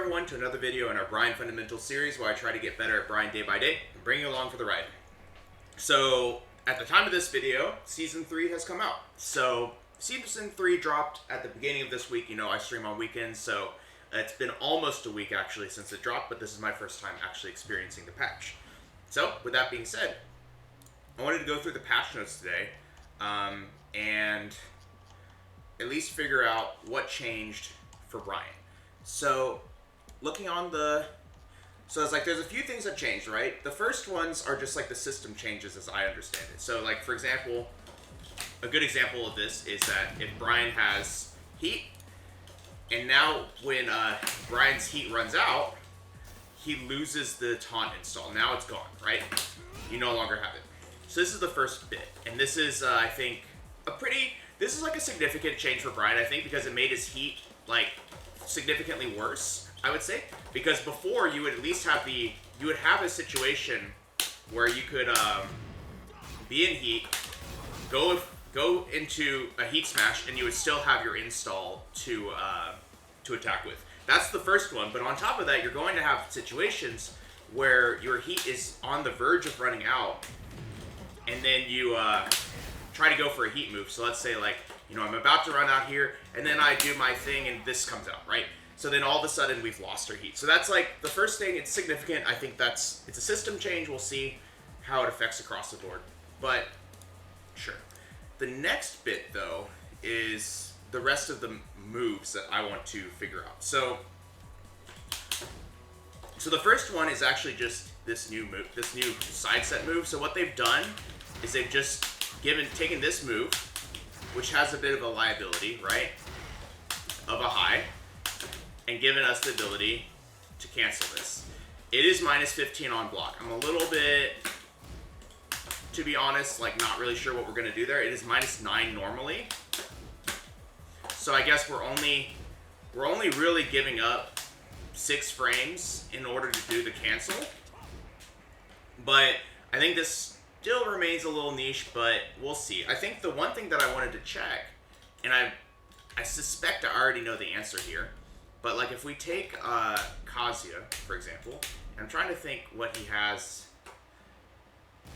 everyone to another video in our Bryan Fundamentals series where I try to get better at Bryan day by day and bring you along for the ride. So, at the time of this video, Season 3 has come out. So, Season 3 dropped at the beginning of this week. You know, I stream on weekends, so it's been almost a week actually since it dropped, but this is my first time actually experiencing the patch. So, with that being said, I wanted to go through the patch notes today and at least figure out what changed for Bryan. So, looking on so it's like there's a few things that changed, right? The first ones are just like the system changes as I understand it. So, like, for example, a good example of this is that if Bryan has heat, and now when Bryan's heat runs out, he loses the taunt install. Now it's gone, right? You no longer have it. So this is the first bit, and this is, I think, this is like a significant change for Bryan, I think, because it made his heat, like, significantly worse, I would say. Because before, you would at least have you would have a situation where you could be in heat, go into a heat smash, and you would still have your install to attack with. That's the first one, but on top of that, you're going to have situations where your heat is on the verge of running out, and then you try to go for a heat move. So let's say, like, you know, I'm about to run out here, and then I do my thing, and this comes out, right? So then all of a sudden, we've lost our heat. So that's, like, the first thing. It's significant. I think it's a system change. We'll see how it affects across the board. But, sure. The next bit, though, is the rest of the moves that I want to figure out. So the first one is actually just this new move, this new side set move. So what they've done is they've just taken this move, which has a bit of a liability, right, of a high, and given us the ability to cancel this. It is minus 15 on block. I'm a little bit, to be honest, like, not really sure what we're going to do there. It is minus 9 normally. So I guess we're only really giving up 6 frames in order to do the cancel. But I think this still remains a little niche, but we'll see. I think the one thing that I wanted to check, and I suspect I already know the answer here, but like if we take Kazuya, for example, I'm trying to think what he has.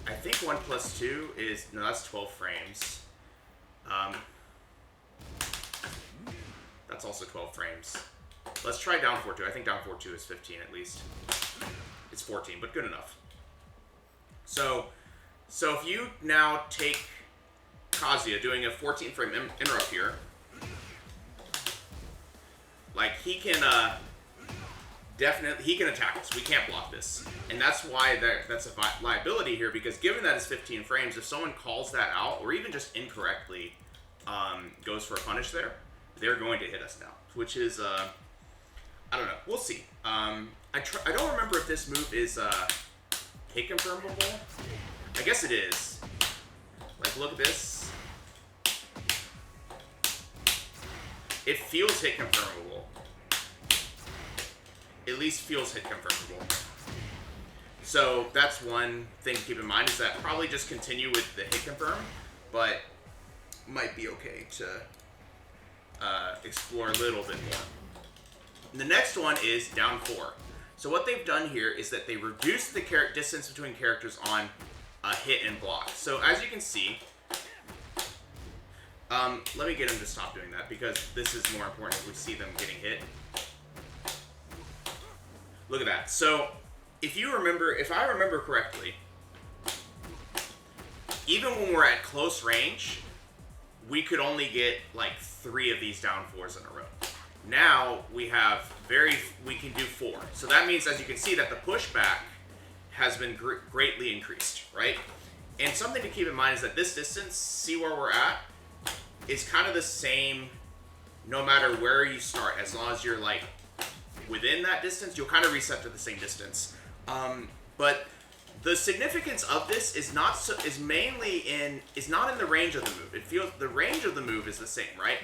I think 1 plus 2 is, no, that's 12 frames. That's also 12 frames. Let's try down 4-2. I think down 4-2 is 15 at least. It's 14, but good enough. So if you now take Kazuya doing a 14 frame interrupt here, like, he can he can attack us. We can't block this, and that's why that's a liability here, because given that it's 15 frames, if someone calls that out or even just incorrectly goes for a punish there, they're going to hit us now, which is I don't know. We'll see. I don't remember if this move is hit confirmable. I guess it is. Like, look at this. It feels hit confirmable. At least feels hit confirmable. So that's one thing to keep in mind, is that probably just continue with the hit confirm, but might be okay to explore a little bit more. And the next one is down 4. So what they've done here is that they reduce the distance between characters on hit and block. So as you can see, let me get him to stop doing that, because this is more important if we see them getting hit. Look at that. So if I remember correctly, even when we're at close range, we could only get like 3 of these down 4s in a row. Now we can do 4. So that means, as you can see, that the pushback has been greatly increased, right? And something to keep in mind is that this distance, see where we're at, is kind of the same no matter where you start. As long as you're, like, within that distance, you'll kind of reset to the same distance. But the significance of this is not in the range of the move. It feels the range of the move is the same, right?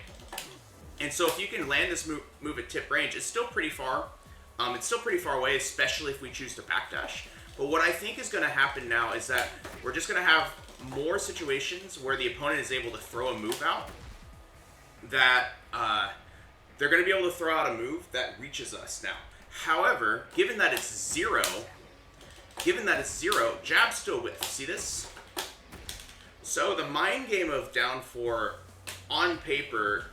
And so if you can land this move at tip range, it's still pretty far. It's still pretty far away, especially if we choose to backdash. But what I think is going to happen now is that we're just going to have more situations where the opponent is able to throw a move out that they're going to be able to throw out a move that reaches us now. However, given that it's zero, jab still width. See this? So the mind game of down 4 on paper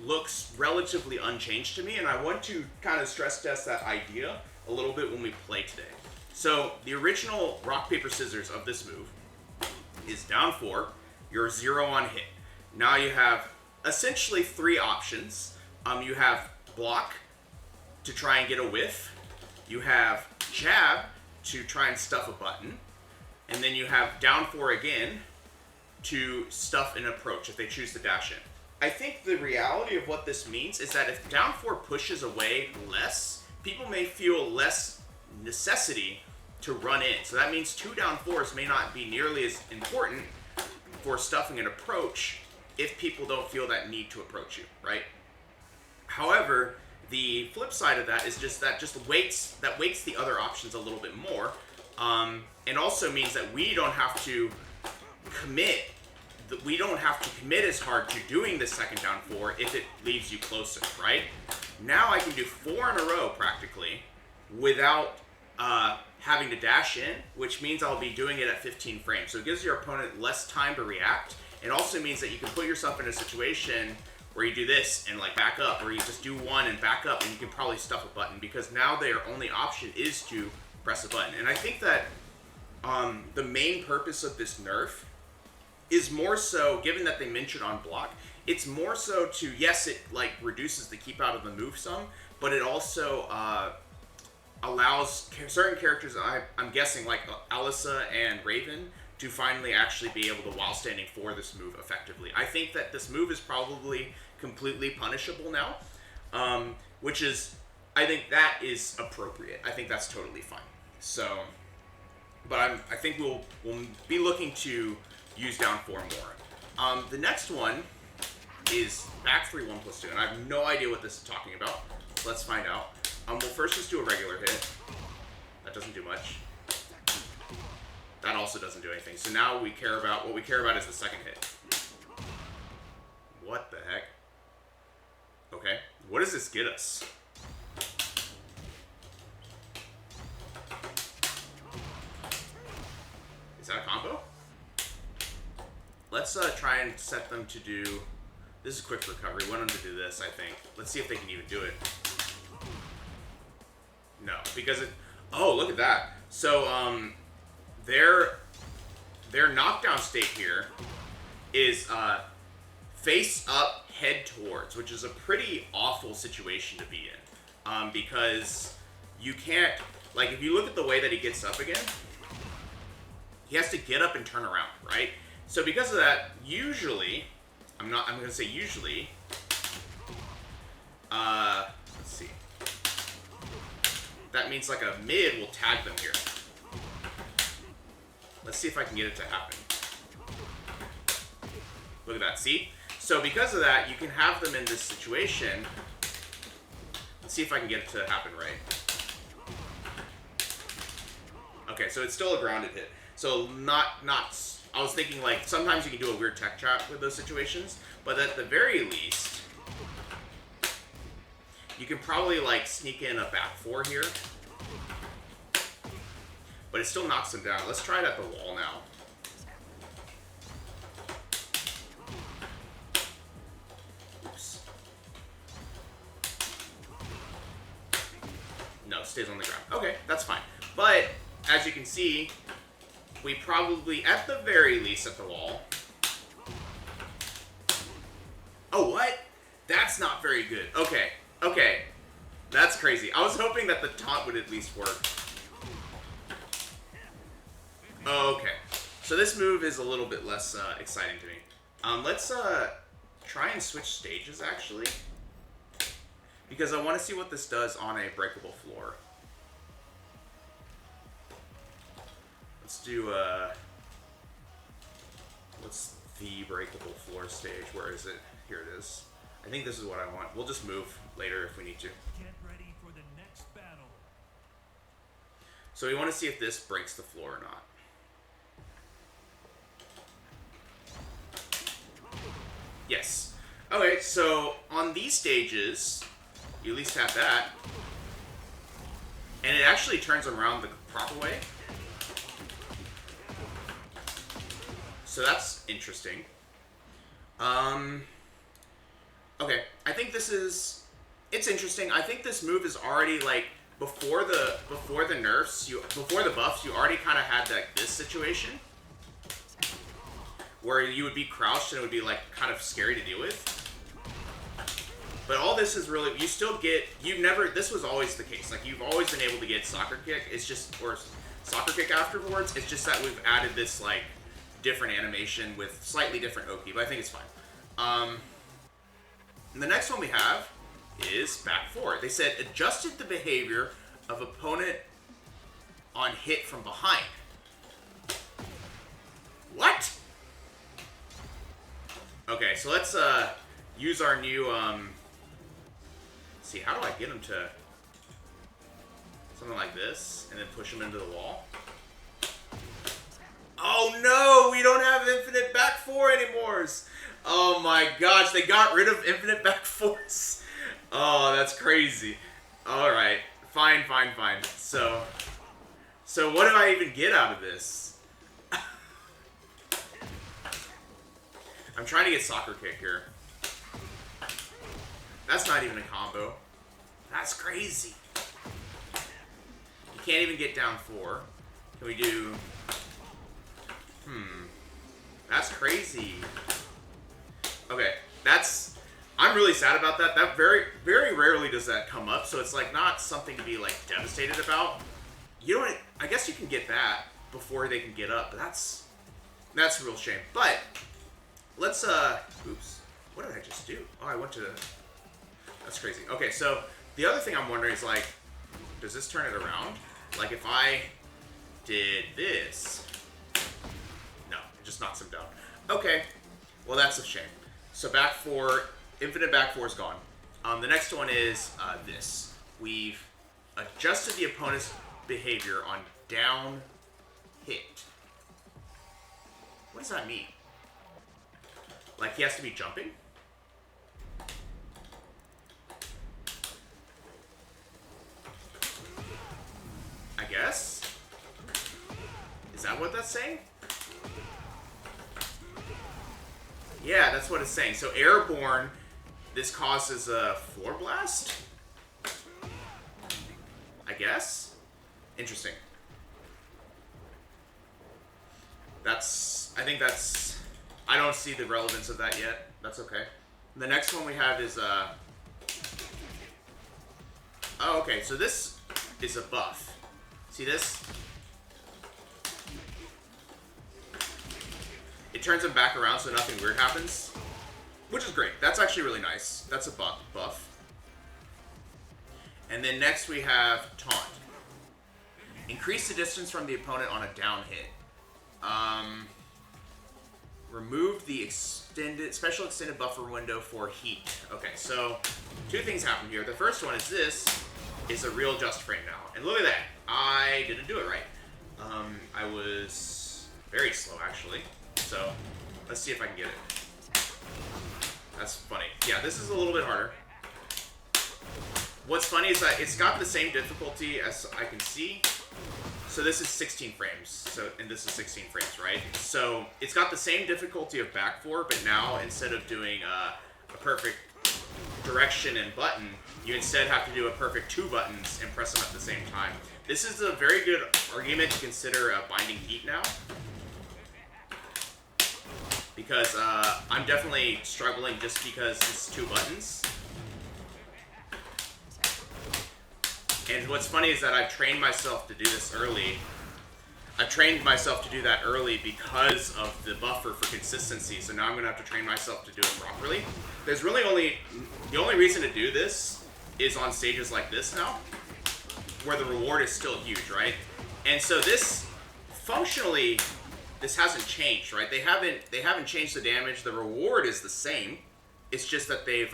looks relatively unchanged to me, and I want to kind of stress test that idea a little bit when we play today. So the original rock, paper, scissors of this move is down 4, you're 0 on hit. Now you have essentially 3 options. You have block to try and get a whiff, you have jab to try and stuff a button, and then you have down 4 again to stuff an approach if they choose to dash in. I think the reality of what this means is that if down 4 pushes away less, people may feel less necessity to run in. So that means 2 down 4s may not be nearly as important for stuffing an approach if people don't feel that need to approach you, right? However, the flip side of that is just that weights the other options a little bit more, and also means that we don't have to commit as hard to doing the second down 4 if it leaves you closer, right? Now I can do 4 in a row practically without having to dash in, which means I'll be doing it at 15 frames. So it gives your opponent less time to react. It also means that you can put yourself in a situation where you do this and like back up, or you just do 1 and back up, and you can probably stuff a button because now their only option is to press a button. And I think that the main purpose of this nerf is more so, given that they mention on block, it's more so to, yes, it like reduces the keep out of the move some, but it also allows certain characters, I'm guessing like Alyssa and Raven, to finally actually be able to while standing for this move effectively. I think that this move is probably completely punishable now, which is, I think that is appropriate. I think that's totally fine. So, but I think we'll be looking to use down 4 more. The next one is back 3 1+2, and I have no idea what this is talking about. Let's find out. We'll first just do a regular hit. That doesn't do much. That also doesn't do anything. So now what we care about is the second hit. What the heck? Okay, what does this get us? Is that a combo? Let's try and set them to do, this is quick recovery. We want them to do this, I think. Let's see if they can even do it. No, because it, oh, look at that. So, their knockdown state here is face up, head towards, which is a pretty awful situation to be in. Because you can't, like, if you look at the way that he gets up again, he has to get up and turn around, right? So because of that, usually, I'm going to say usually, let's see. That means like a mid will tag them here. Let's see if I can get it to happen. Look at that, see? So because of that, you can have them in this situation. Let's see if I can get it to happen right. Okay, so it's still a grounded hit. So I was thinking like sometimes you can do a weird tech trap with those situations, but at the very least, you can probably like sneak in a back 4 here. But it still knocks him down. Let's try it at the wall now. Oops. No, stays on the ground. Okay, that's fine. But, as you can see, we probably, at the very least at the wall... Oh, what? That's not very good. Okay, okay. That's crazy. I was hoping that the taunt would at least work. Okay, so this move is a little bit less exciting to me. Let's try and switch stages, actually. Because I want to see what this does on a breakable floor. Let's do, what's the breakable floor stage? Where is it? Here it is. I think this is what I want. We'll just move later if we need to. Get ready for the next battle. So we want to see if this breaks the floor or not. Yes. Okay, so on these stages, you at least have that. And it actually turns them around the proper way. So that's interesting. Okay, I think this is... It's interesting. I think this move is already, like, before the nerfs, before the buffs, you already kind of had, like, this situation. Where you would be crouched and it would be, like, kind of scary to deal with. But all this is really... You still get... This was always the case. Like, you've always been able to get Soccer Kick. It's just... Or Soccer Kick afterwards. It's just that we've added this, like, different animation with slightly different OP. But I think it's fine. And the next one we have is back 4. They said, adjusted the behavior of opponent on hit from behind. What? Okay, so let's use our new, let's see, how do I get him to something like this and then push him into the wall? Oh no, we don't have infinite back 4 anymore. Oh my gosh, they got rid of infinite back 4s. Oh, that's crazy. Alright, fine. So what do I even get out of this? I'm trying to get Soccer Kick here. That's not even a combo. That's crazy. You can't even get down 4. Can we do... That's crazy. Okay, I'm really sad about that. That very, very rarely does that come up, so it's like not something to be like devastated about. You know what? I guess you can get that before they can get up, but that's a real shame. But let's oops. What did I just do? Oh, I went to that's crazy. Okay, so the other thing I'm wondering is like, does this turn it around? Like if I did this. No, it just knocks him down. Okay. Well, that's a shame. So back 4, infinite back 4 is gone. The next one is this. We've adjusted the opponent's behavior on down hit. What does that mean? Like he has to be jumping? I guess? Is that what that's saying? Yeah, that's what it's saying. So airborne, this causes a floor blast? I guess? Interesting. I don't see the relevance of that yet. That's okay. The next one we have is, oh, okay, so this is a buff. See this? It turns him back around so nothing weird happens. Which is great. That's actually really nice. That's a buff. And then next we have Taunt. Increase the distance from the opponent on a down hit. Remove the special extended buffer window for heat. Okay, so 2 things happen here. The first one is this is a real just frame now. And look at that. I didn't do it right. I was very slow actually. So let's see if I can get it. That's funny. Yeah, this is a little bit harder. What's funny is that it's got the same difficulty as I can see. So this is 16 frames. And this is 16 frames, right? So it's got the same difficulty of back 4, but now instead of doing a perfect direction and button, you instead have to do a perfect 2 buttons and press them at the same time. This is a very good argument to consider binding heat now. Because I'm definitely struggling just because it's 2 buttons. And what's funny is that I've trained myself to do this early. I've trained myself to do that early because of the buffer for consistency. So now I'm going to have to train myself to do it properly. There's really the only reason to do this is on stages like this now, where the reward is still huge, right? And so this, functionally, this hasn't changed, right? They haven't changed the damage. The reward is the same. It's just that they've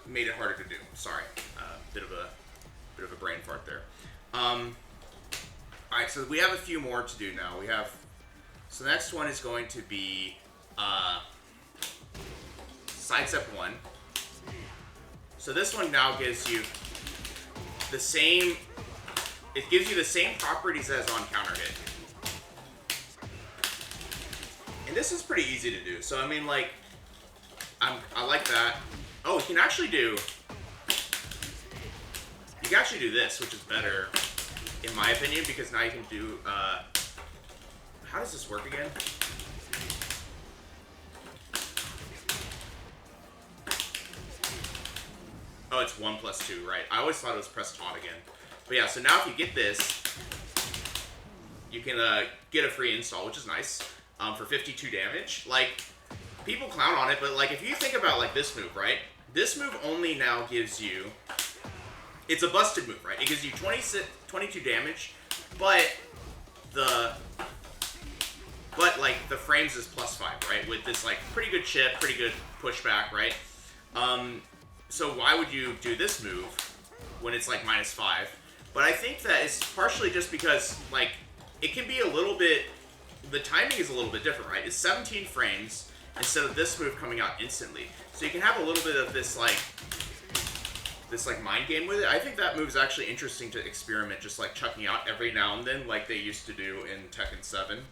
made it harder to do. Sorry, bit of a brain fart there. All right, so we have a few more to do now. So the next one is going to be sidestep 1. So this one now gives you the same, it gives you the same properties as on counter hit. And this is pretty easy to do. So I mean, like, I like that. Oh, you can actually do this, which is better in my opinion, because now you can do, how does this work again? Oh, it's 1 plus 2, right. I always thought it was press taunt again. But yeah, so now if you get this, you can get a free install, which is nice, for 52 damage. Like, people clown on it, but like, if you think about like this move, right? This move only now gives you, it's a busted move, right? It gives you 22 damage, but like the frames is +5, right? With this like pretty good chip, pretty good pushback, right? So why would you do this move when it's like -5? But I think that it's partially just because like it can be a little bit, the timing is a little bit different, right? It's 17 frames instead of this move coming out instantly. So you can have a little bit of this like mind game with it. I think that move is actually interesting to experiment, just like chucking out every now and then, like they used to do in Tekken 7.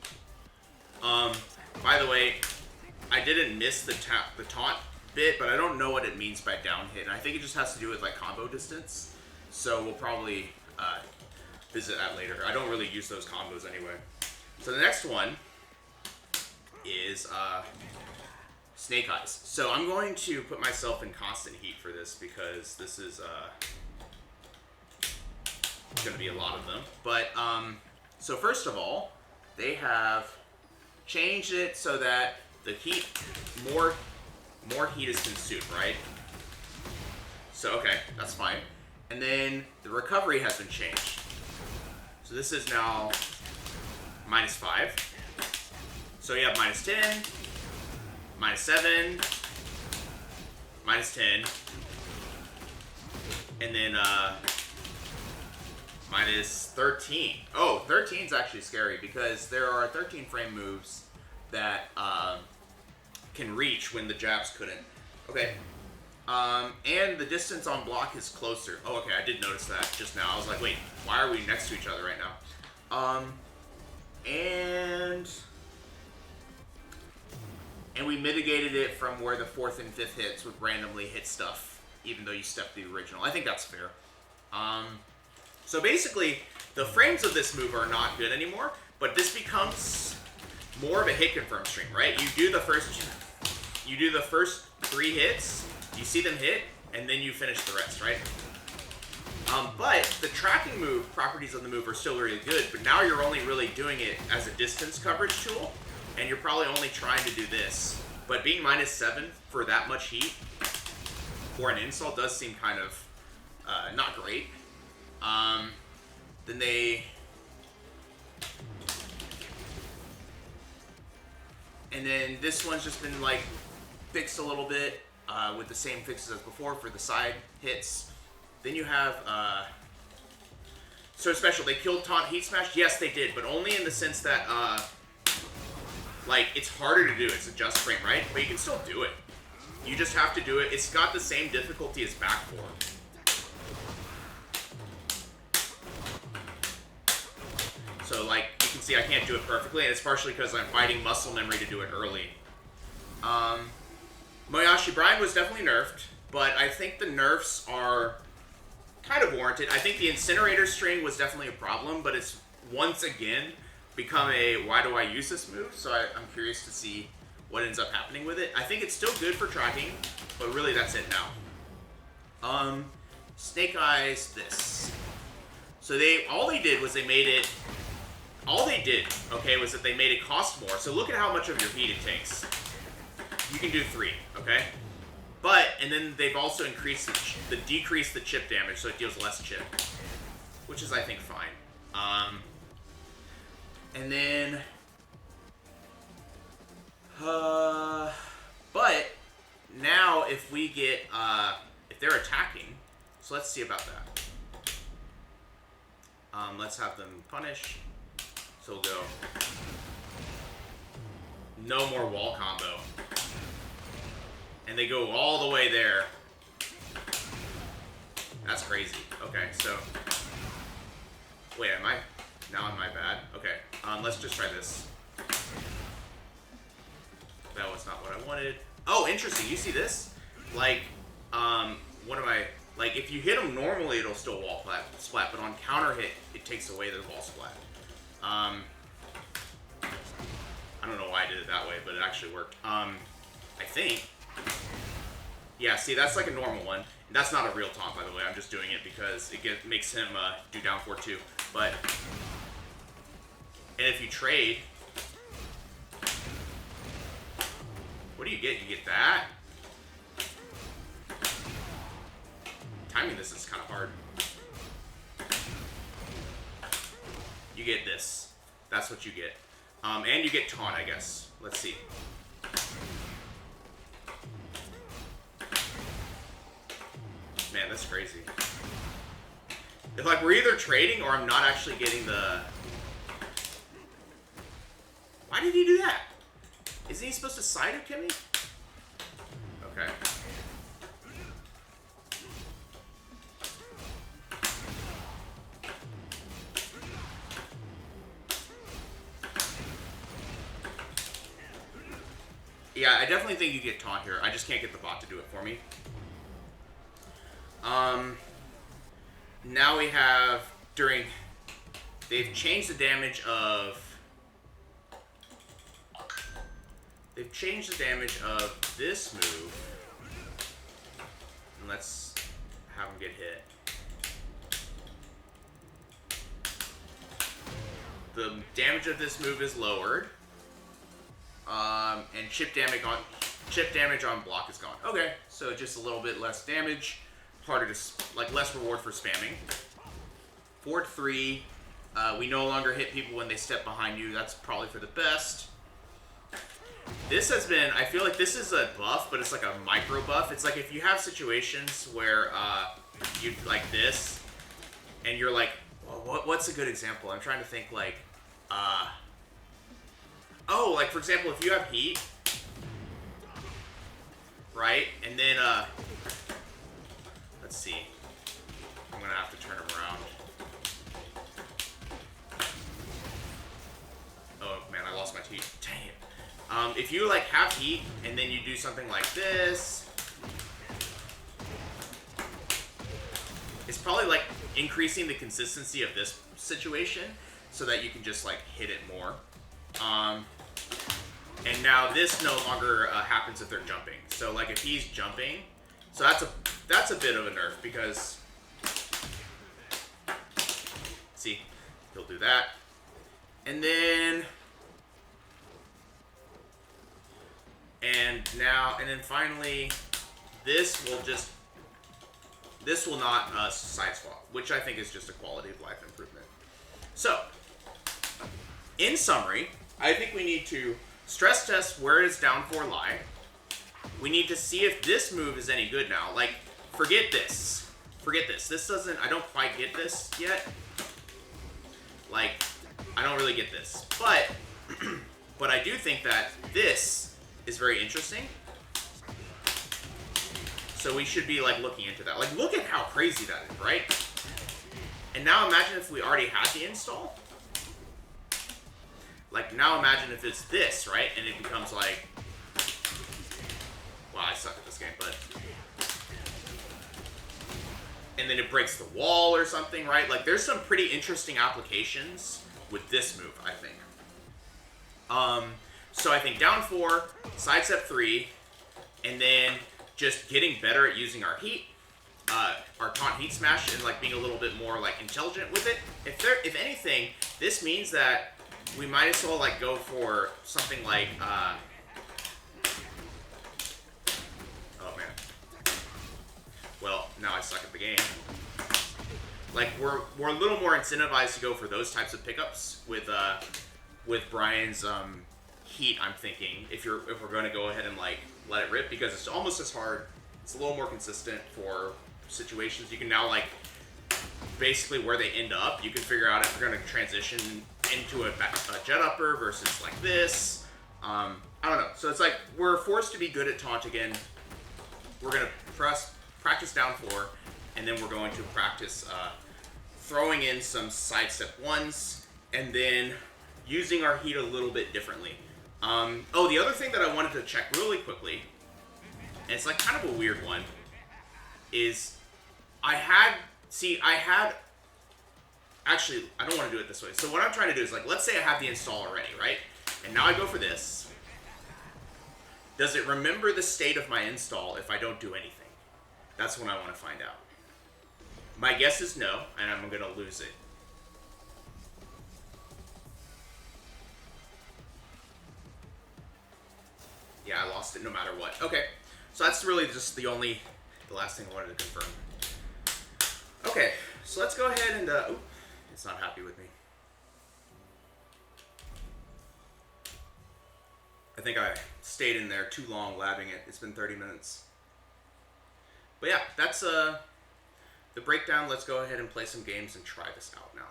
By the way, I didn't miss the taunt bit, but I don't know what it means by down hit, and I think it just has to do with like combo distance. So we'll probably visit that later. I don't really use those combos anyway. So the next one is Snake Eyes. So I'm going to put myself in constant heat for this because this is going to be a lot of them. But so first of all, they have changed it so that the heat, more heat is consumed, right? So okay, that's fine. And then the recovery has been changed. So this is now -5. So you have -10, -7, -10, and then -13. Oh, 13 is actually scary because there are 13 frame moves that can reach when the jabs couldn't. Okay. And the distance on block is closer. Oh, okay, I did notice that just now. I was like, wait, why are we next to each other right now? And we mitigated it from where the 4th and 5th hits would randomly hit stuff, even though you stepped the original. I think that's fair. So basically, the frames of this move are not good anymore, but this becomes more of a hit confirm stream, right? You do the first 3 hits, you see them hit, and then you finish the rest, right? But the tracking move properties of the move are still really good, but now you're only really doing it as a distance coverage tool, and you're probably only trying to do this. But being -7 for that much heat for an install does seem kind of not great. Then and then this one's just been like fixed a little bit with the same fixes as before for the side hits. Then you have so special. They killed taunt heat smash. Yes, they did, but only in the sense that like it's harder to do. It's a just frame, right? But you can still do it. You just have to do it. It's got the same difficulty as back four. So like you can see, I can't do it perfectly, and it's partially because I'm fighting muscle memory to do it early. Moyashi Bryan was definitely nerfed, but I think the nerfs are kind of warranted. I think the incinerator string was definitely a problem, but it's once again become a why do I use this move? So I'm curious to see what ends up happening with it. I think it's still good for tracking, but really that's it now. Snake Eyes, this. So all they did, was that they made it cost more. So look at how much of your heat it takes. You can do 3, okay? And then they've also decreased the chip damage, so it deals less chip, which is, I think, fine. And then, but now if we get, if they're attacking, so let's see about that. Let's have them punish. So we'll go. No more wall combo. And they go all the way there. That's crazy. Okay, so wait, am I bad? Okay, let's just try this. That was not what I wanted. Oh, interesting. You see this? Like, what am I? Like, if you hit them normally, it'll still wall splat, but on counter hit, it takes away the wall splat. I don't know why I did it that way, but it actually worked. I think. Yeah, see, that's like a normal one. And that's not a real taunt, by the way. I'm just doing it because it makes him do down 4-2. But, and if you trade, what do you get? You get that. Timing this is kind of hard. You get this. That's what you get. And you get taunt, I guess. Let's see. Man, that's crazy. It's like we're either trading or I'm not actually getting the... Why did he do that? Isn't he supposed to side of Kimmy? Okay. Yeah, I definitely think you get taunt here. I just can't get the bot to do it for me. Now we have, they've changed the damage of this move. And let's have him get hit. The damage of this move is lowered. And chip damage on block is gone. Okay, so just a little bit less damage, harder to, like, less reward for spamming. Fort 3, we no longer hit people when they step behind you. That's probably for the best. This has been, I feel like this is a buff, but it's like a micro buff. It's like if you have situations where you like this, and you're like, well, what's a good example? I'm trying to think, like, oh, like, for example, if you have heat, right, and then, let's see, I'm gonna have to turn him around. Oh, man, I lost my heat. Dang it. If you, like, have heat, and then you do something like this, it's probably, like, increasing the consistency of this situation so that you can just, like, hit it more. And now this no longer happens if they're jumping. So, like, if he's jumping, so that's a bit of a nerf because, see, he'll do that, and then finally, this will not side swap, which I think is just a quality of life improvement. So, in summary, I think we need to stress test where does down 4 lie. We need to see if this move is any good now. Like, forget this. Forget this. This doesn't, I don't quite get this yet. Like, I don't really get this. But, but I do think that this is very interesting. So we should be, like, looking into that. Like, look at how crazy that is, right? And now imagine if we already had the install. Like, now imagine if it's this, right? And it becomes like... Wow, I suck at this game, but... And then it breaks the wall or something, right? Like, there's some pretty interesting applications with this move, I think. So I think down 4, sidestep 3, and then just getting better at using our heat, our taunt heat smash, and, like, being a little bit more, like, intelligent with it. If anything, this means that we might as well, like, go for something like, oh man. Well, now I suck at the game. Like, we're a little more incentivized to go for those types of pickups with Bryan's heat, I'm thinking, if we're going to go ahead and, like, let it rip, because it's almost as hard. It's a little more consistent for situations. You can now, like, basically where they end up, you can figure out if you're going to transition into a jet upper versus like this. I don't know. So it's like we're forced to be good at taunt again. We're going to practice down 4, and then we're going to practice throwing in some sidestep ones, and then using our heat a little bit differently. Oh, the other thing that I wanted to check really quickly, and it's like kind of a weird one, is actually, I don't want to do it this way. So what I'm trying to do is, like, let's say I have the install already, right? And now I go for this. Does it remember the state of my install if I don't do anything? That's what I want to find out. My guess is no, and I'm going to lose it. Yeah, I lost it no matter what. Okay, so that's really just the last thing I wanted to confirm. Okay, so let's go ahead and, ooh, it's not happy with me. I think I stayed in there too long labbing it. It's been 30 minutes. But yeah, that's the breakdown. Let's go ahead and play some games and try this out now.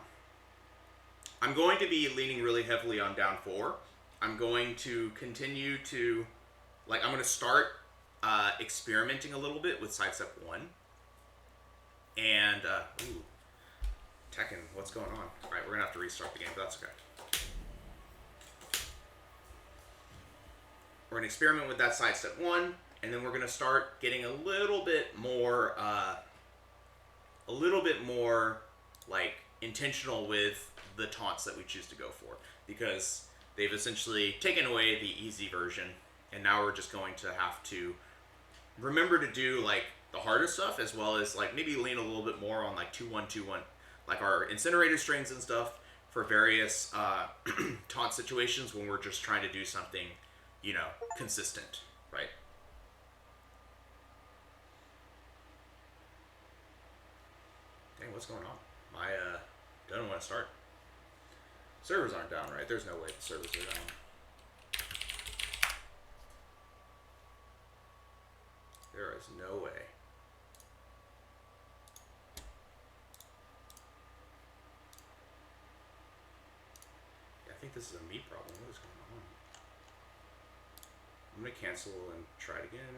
I'm going to be leaning really heavily on down 4. I'm going to continue to, I'm going to start experimenting a little bit with sidestep 1. And, ooh, Tekken, what's going on? Alright, we're going to have to restart the game, but that's okay. We're going to experiment with that sidestep 1, and then we're going to start getting a little bit more, intentional with the taunts that we choose to go for. Because they've essentially taken away the easy version, and now we're just going to have to remember to do, the harder stuff, as well as, maybe lean a little bit more on, 2-1, 2-1, our incinerator strings and stuff for various taunt situations when we're just trying to do something, consistent, right? Dang, what's going on? My, doesn't want to start. Servers aren't down, right? There's no way the servers are down. There is no way. Yeah, I think this is a me problem. What is going on? I'm going to cancel and try it again.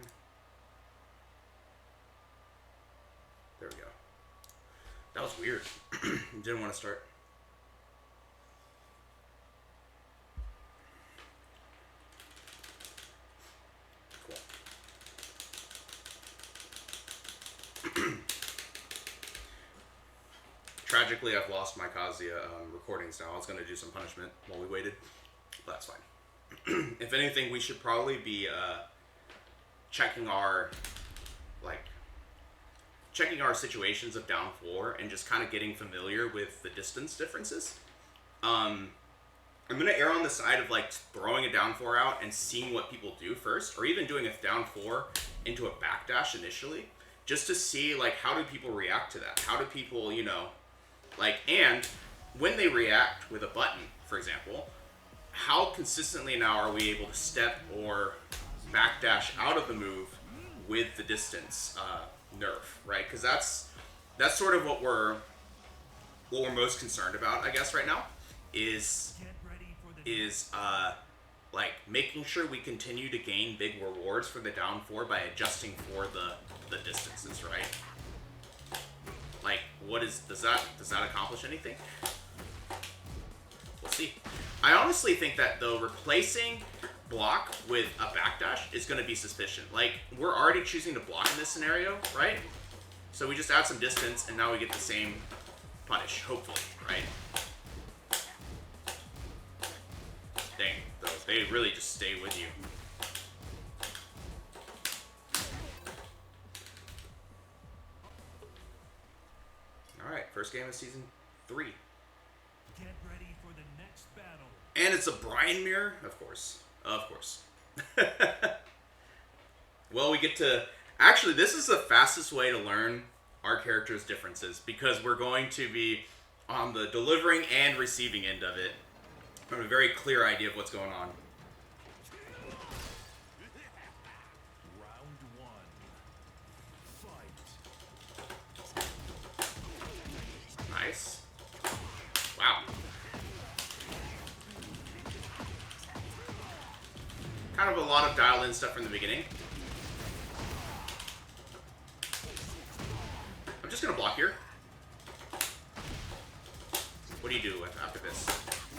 There we go. That was weird. Didn't want to start. Tragically, I've lost my Kazuya recordings now. I was going to do some punishment while we waited, but that's fine. If anything, we should probably be checking our situations of down 4 and just kind of getting familiar with the distance differences. I'm going to err on the side of throwing a down 4 out and seeing what people do first, or even doing a down 4 into a backdash initially, just to see how do people react to that? How do people, and when they react with a button, for example, how consistently now are we able to step or backdash out of the move with the distance nerf, right? Because that's sort of what we're most concerned about, I guess, right now, is making sure we continue to gain big rewards for the down 4 by adjusting for the distances, right? Does that accomplish anything? We'll see. I honestly think that, though, replacing block with a backdash is going to be suspicious. We're already choosing to block in this scenario, right? So we just add some distance, and now we get the same punish, hopefully, right? Dang, though, they really just stay with you. Alright, first game of Season 3. Get ready for the next battle. And it's a Bryan mirror? Of course. Of course. Well, we get to... Actually, this is the fastest way to learn our character's differences, because we're going to be on the delivering and receiving end of it. I have a very clear idea of what's going on. Round 1. Fight. Nice. Wow. Kind of a lot of dialed in stuff from the beginning. I'm just gonna block here. What do you do with after this?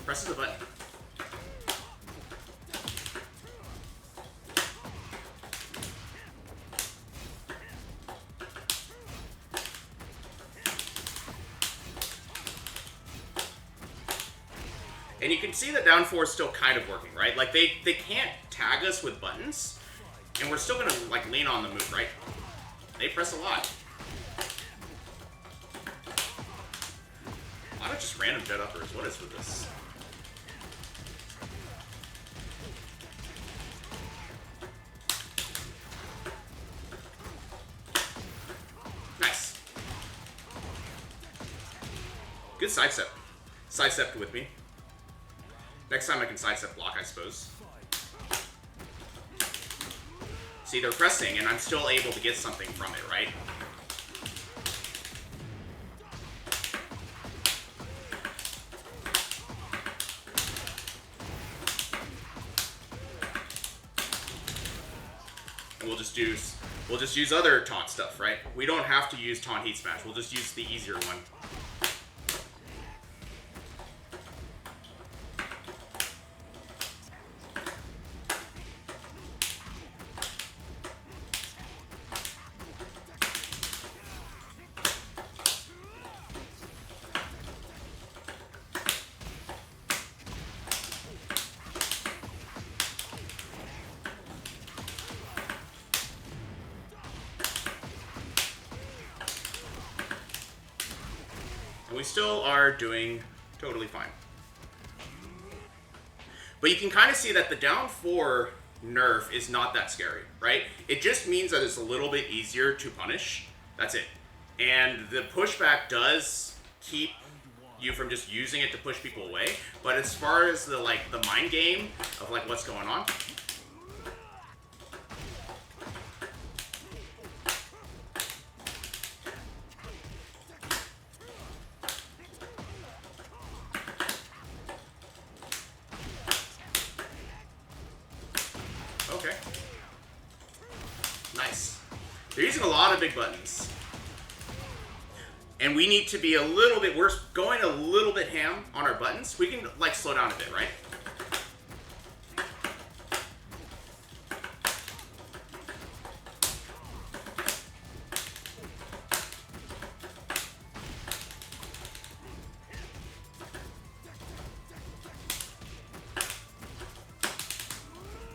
Presses the button. And you can see the down 4 is still kind of working, right? Like, they can't tag us with buttons, and we're still gonna, like, lean on the move, right? They press a lot. A lot of just random jet uppers. What is with this? Nice. Good sidestep. Sidestepped with me. Next time I can sidestep block, I suppose. See, they're pressing, and I'm still able to get something from it, right? And we'll just use other taunt stuff, right? We don't have to use taunt heat smash. We'll just use the easier one. And we still are doing totally fine. But you can kind of see that the down 4 nerf is not that scary, right? It just means that it's a little bit easier to punish. That's it. And the pushback does keep you from just using it to push people away. But as far as the mind game of like what's going on, okay. Nice. They're using a lot of big buttons. And we need to be a little bit, we're going a little bit ham on our buttons. We can like slow down a bit, right?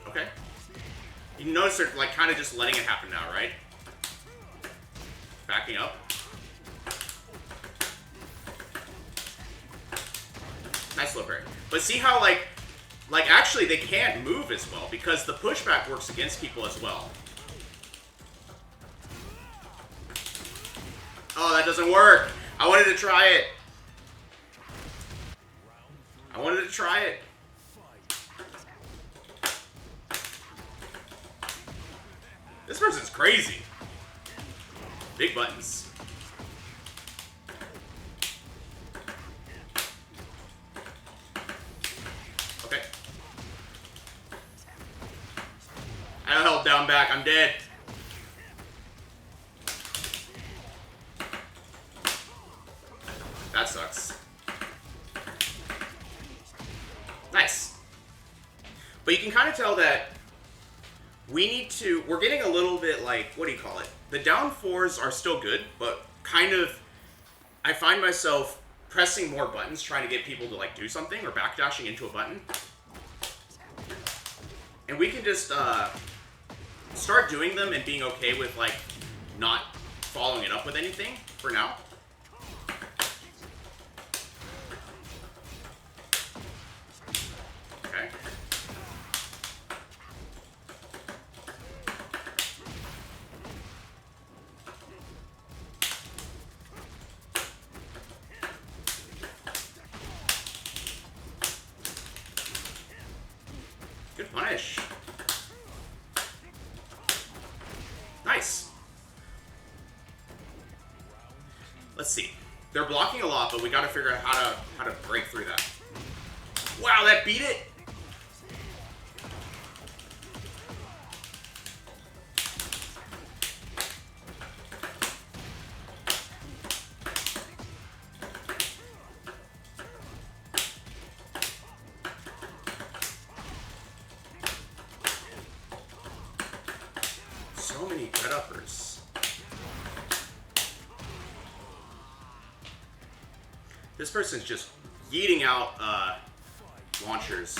Okay. You can notice they're like kind of just letting it happen now, right? Backing up. Nice low parry. But see how like actually they can't move as well because the pushback works against people as well. Oh, that doesn't work. I wanted to try it. I wanted to try it. This person's crazy. Big buttons. Okay. I held down back. I'm dead. That sucks. Nice. But you can kind of tell that we're getting a little bit like, what do you call it? The down 4s are still good, but kind of, I find myself pressing more buttons trying to get people to like do something or backdashing into a button. And we can just start doing them and being okay with like not following it up with anything for now. Okay. Good punish. Nice. Let's see. They're blocking a lot, but we got to figure out how to break through that. Wow, that beat it. suffers. This person's just yeeting out launchers.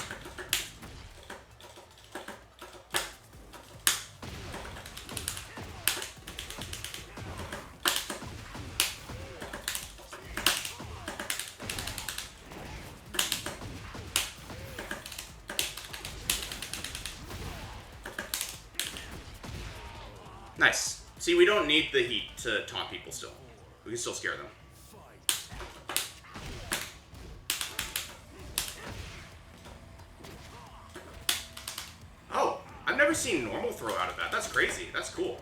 Nice. See, we don't need the heat to taunt people still. We can still scare them. Oh, I've never seen normal throw out of that. That's crazy. That's cool.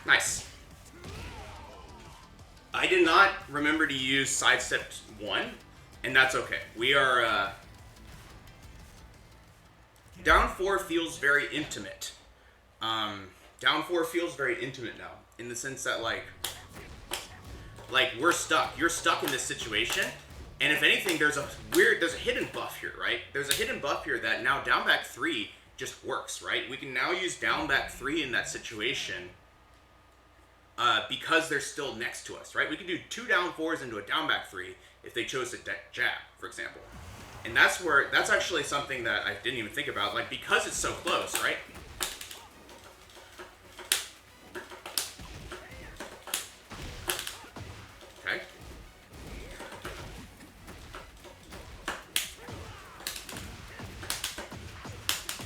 Nice. I did not remember to use sidestep 1, and that's okay. We are, down 4 feels very intimate. Down 4 feels very intimate now, in the sense that, like, we're stuck. You're stuck in this situation, and if anything, there's a hidden buff here, right? There's a hidden buff here that now down back 3 just works, right? We can now use down back 3 in that situation, because they're still next to us, right? We could do 2 down 4s into a down back 3 if they chose to jab, for example. And that's actually something that I didn't even think about, like, because it's so close, right? Okay.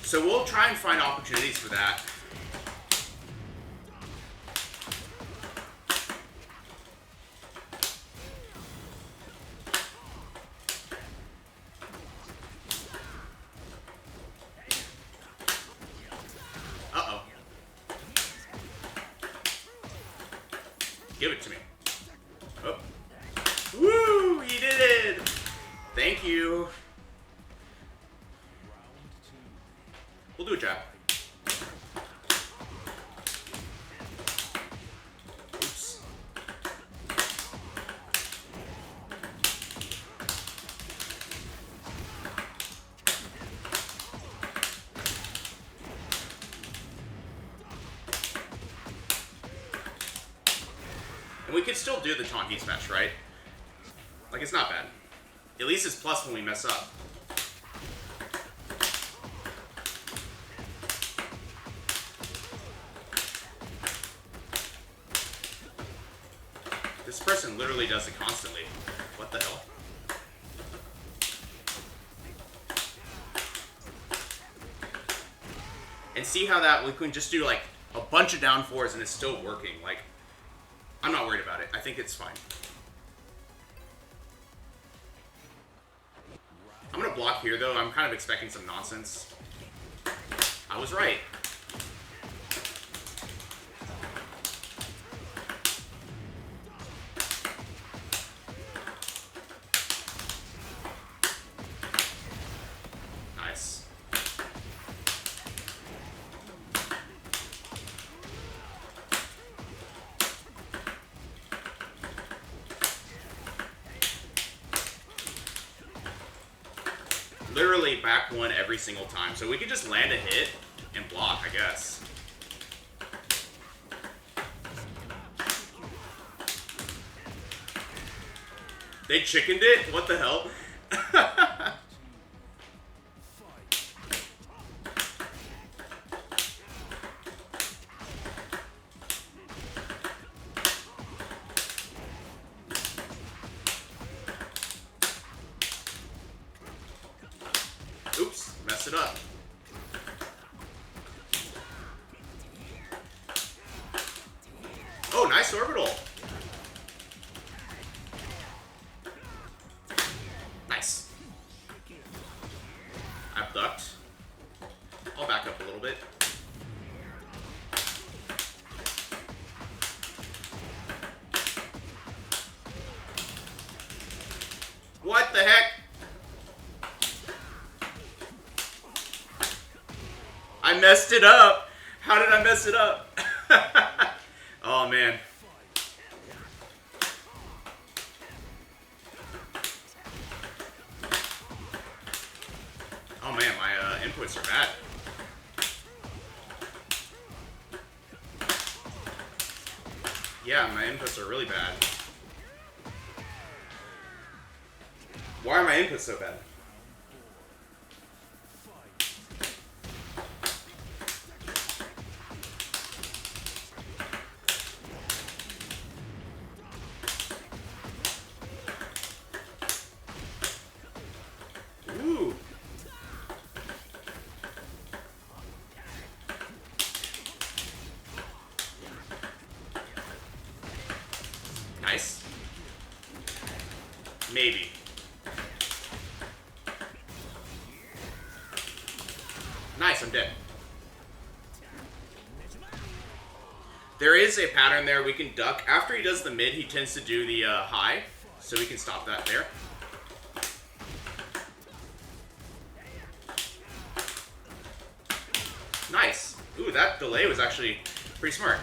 So we'll try and find opportunities for that. Give it to me. Oh. Woo! He did it! Thank you. We'll do a jab. Oops. And we could still do the taunt heat smash, right? Like, it's not bad. At least it's plus when we mess up. This person literally does it constantly. What the hell? And see how that we can just do like a bunch of down 4s and it's still working. Like, I'm not worried about it. I think it's fine. I'm gonna block here though. I'm kind of expecting some nonsense. I was right. Nice. Literally back 1 every single time. So we could just land a hit and block, I guess. They chickened it? What the hell? Oops, messed it up. Oh, nice orbital. Nice. I've ducked. I'll back up a little bit. What the heck? I messed it up. How did I mess it up? Oh, man. inputs are bad. Yeah, my inputs are really bad. Why are my inputs so bad? Ooh. Nice. Maybe. Nice, I'm dead. There is a pattern there. We can duck. After he does the mid, he tends to do the high. So we can stop that there. Nice. Ooh, that delay was actually pretty smart.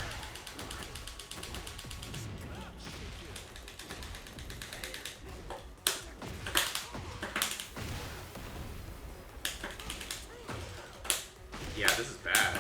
Yeah, this is bad.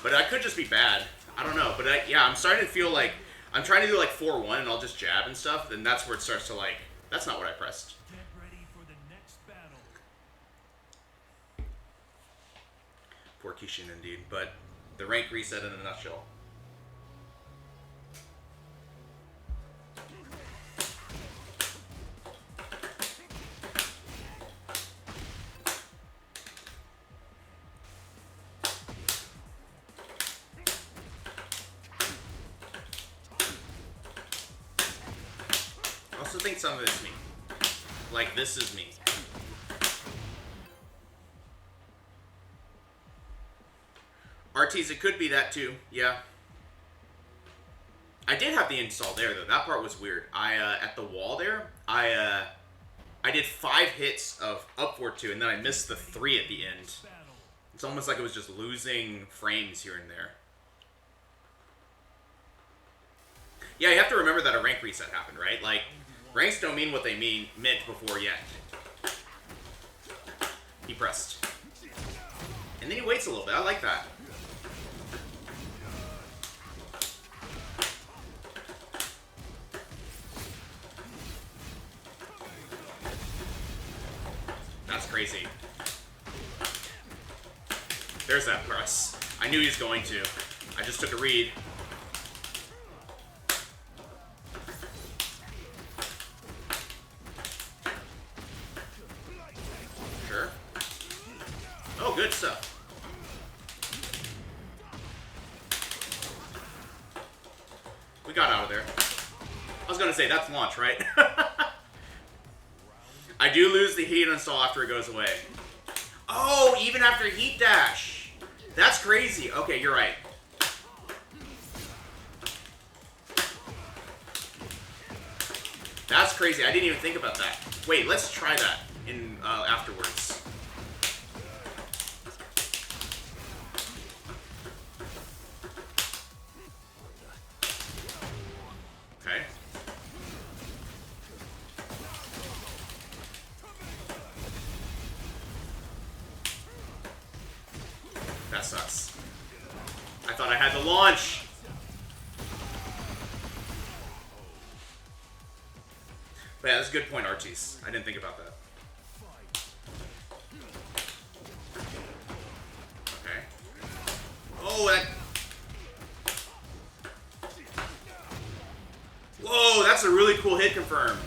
But I could just be bad. I don't know. But yeah, I'm starting to feel like I'm trying to do like 4-1 and I'll just jab and stuff. Then that's where it starts to like, that's not what I pressed. Get ready for the next battle. Poor Kishin indeed. But the rank reset in a nutshell. I also think some of it's me. Like, this is me. RTs, it could be that too, yeah. I did have the install there, though. That part was weird. At the wall there, I did 5 hits of up 4-2, and then I missed the 3 at the end. It's almost like it was just losing frames here and there. Yeah, you have to remember that a rank reset happened, right? Like, ranks don't mean what they meant before yet. He pressed. And then he waits a little bit. I like that. That's crazy. There's that press. I knew he was going to. I just took a read. Sure. Oh, good stuff. We got out of there. I was gonna say, that's launch, right? I do lose the heat install after it goes away. Oh, even after heat dash. That's crazy. Okay, you're right. That's crazy. I didn't even think about that. Wait, let's try that in afterwards. Okay. That sucks. I thought I had to launch. But yeah, that's a good point, Archie's. I didn't think about that. Okay. Oh, that... Whoa, that's a really cool hit confirmed.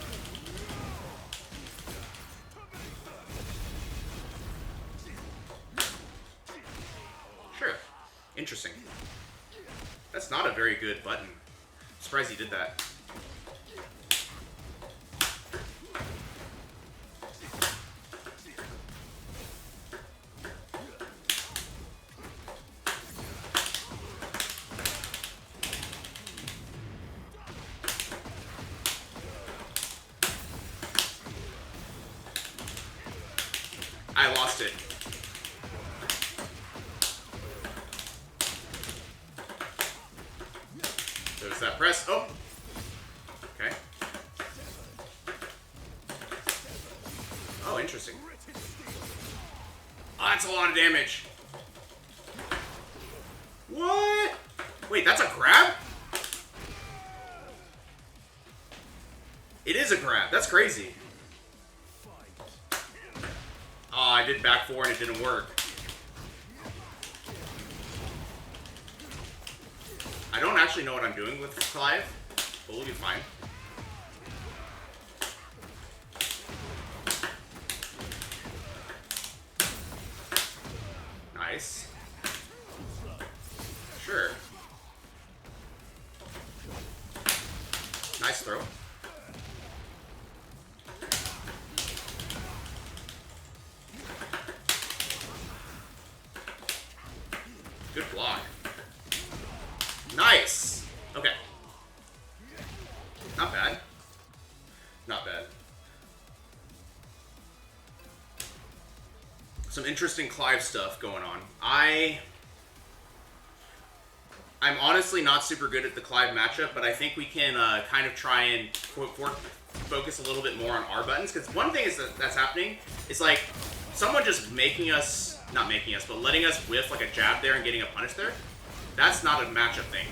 Sure. Interesting. That's not a very good button. I'm surprised he did that. I lost it. There's that press. Oh! Okay. Oh, interesting. Oh, that's a lot of damage. What? Wait, that's a grab? It is a grab. That's crazy. Oh, I did back four and it didn't work. I don't actually know what I'm doing with Clive, but we'll be fine. Nice. Sure. Nice throw. Good block. Nice! Okay. Not bad. Not bad. Some interesting Clive stuff going on. I'm honestly not super good at the Clive matchup, but I think we can kind of try and focus a little bit more on our buttons, because one thing is that's happening is like someone just making us, not making us, but letting us whiff like a jab there and getting a punish there. That's not a matchup thing.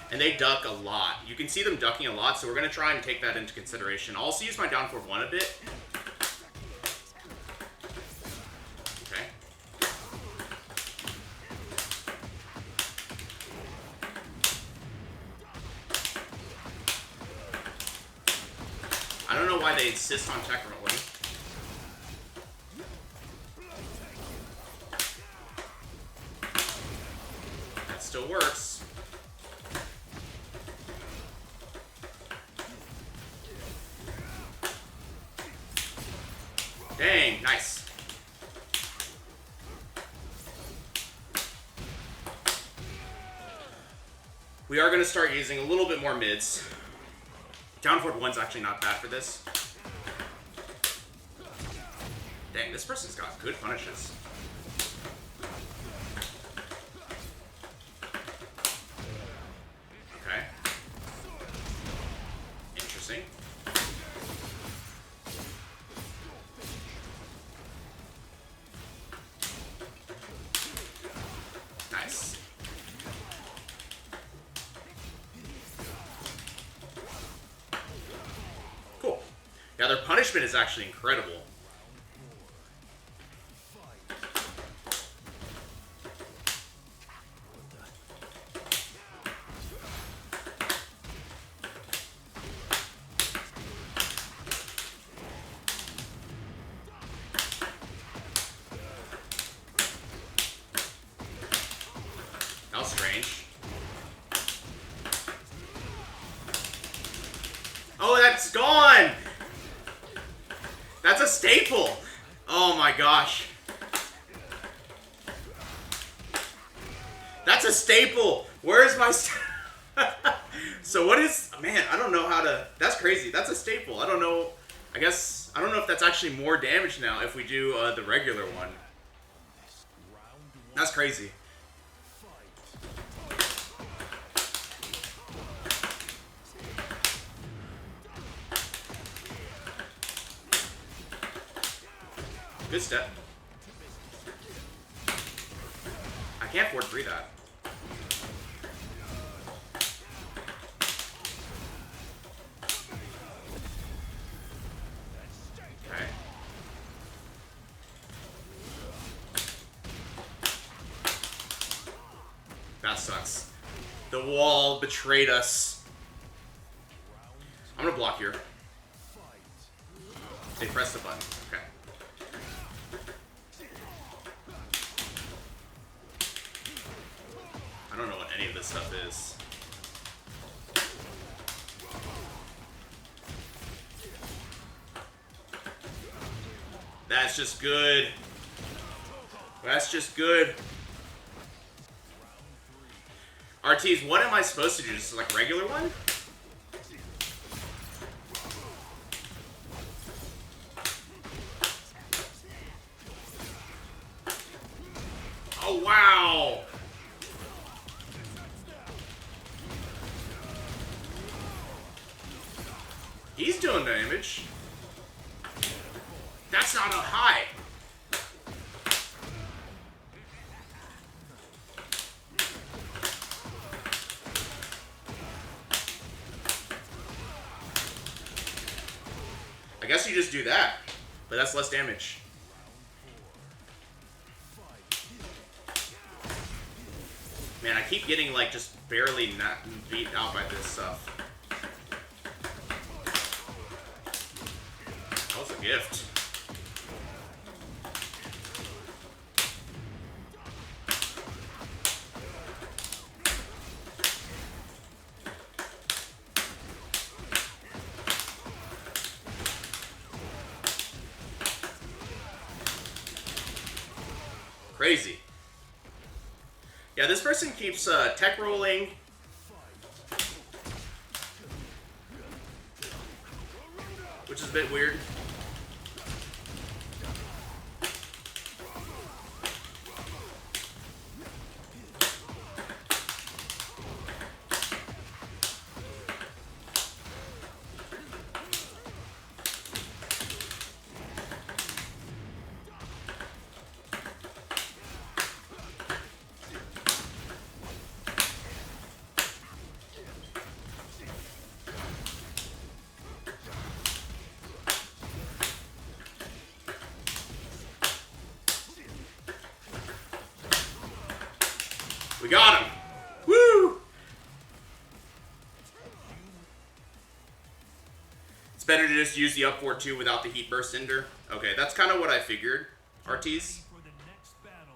And they duck a lot. You can see them ducking a lot, so we're going to try and take that into consideration. I'll also use my down forward 1 a bit. Okay. I don't know why they insist on Tekken rolling. That still works. Dang, nice. We are going to start using a little bit more mids. Down forward 1's actually not bad for this. Dang, this person's got good punishes. Okay. Interesting. Nice. Cool. Yeah, their punishment is actually incredible. That was strange. Oh, that's gone! That's a staple! Oh my gosh. That's a staple! Where's my... So what is... Man, I don't know how to... That's crazy. That's a staple. I don't know... I guess... I don't know if that's actually more damage now if we do the regular one. That's crazy. Good step. I can't forward 3 that. Okay. That sucks. The wall betrayed us. I'm gonna block here. They pressed the button. Okay. I don't know what any of this stuff is. That's just good. That's just good. RTs, what am I supposed to do? Just like regular one? Oh, wow. He's doing damage. That's not a high. I guess you just do that, but that's less damage. Man, I keep getting like just barely not beat out by this stuff. That was a gift. Crazy. Yeah, this person keeps tech rolling. Which is a bit weird. We got him! Woo! It's better to just use the up 4-2 without the heat burst ender. Okay, that's kind of what I figured. RTs. For the next battle.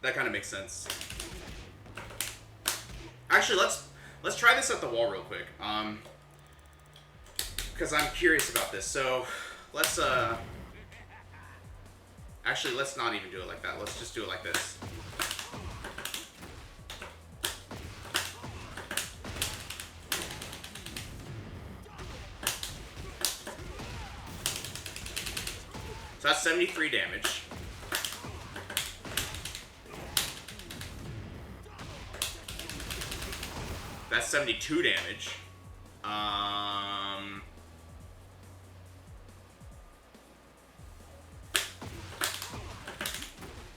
That kind of makes sense. Actually, let's try this at the wall real quick. Because I'm curious about this. So, let's actually, let's not even do it like that. Let's just do it like this. So that's 73 damage. That's 72 damage.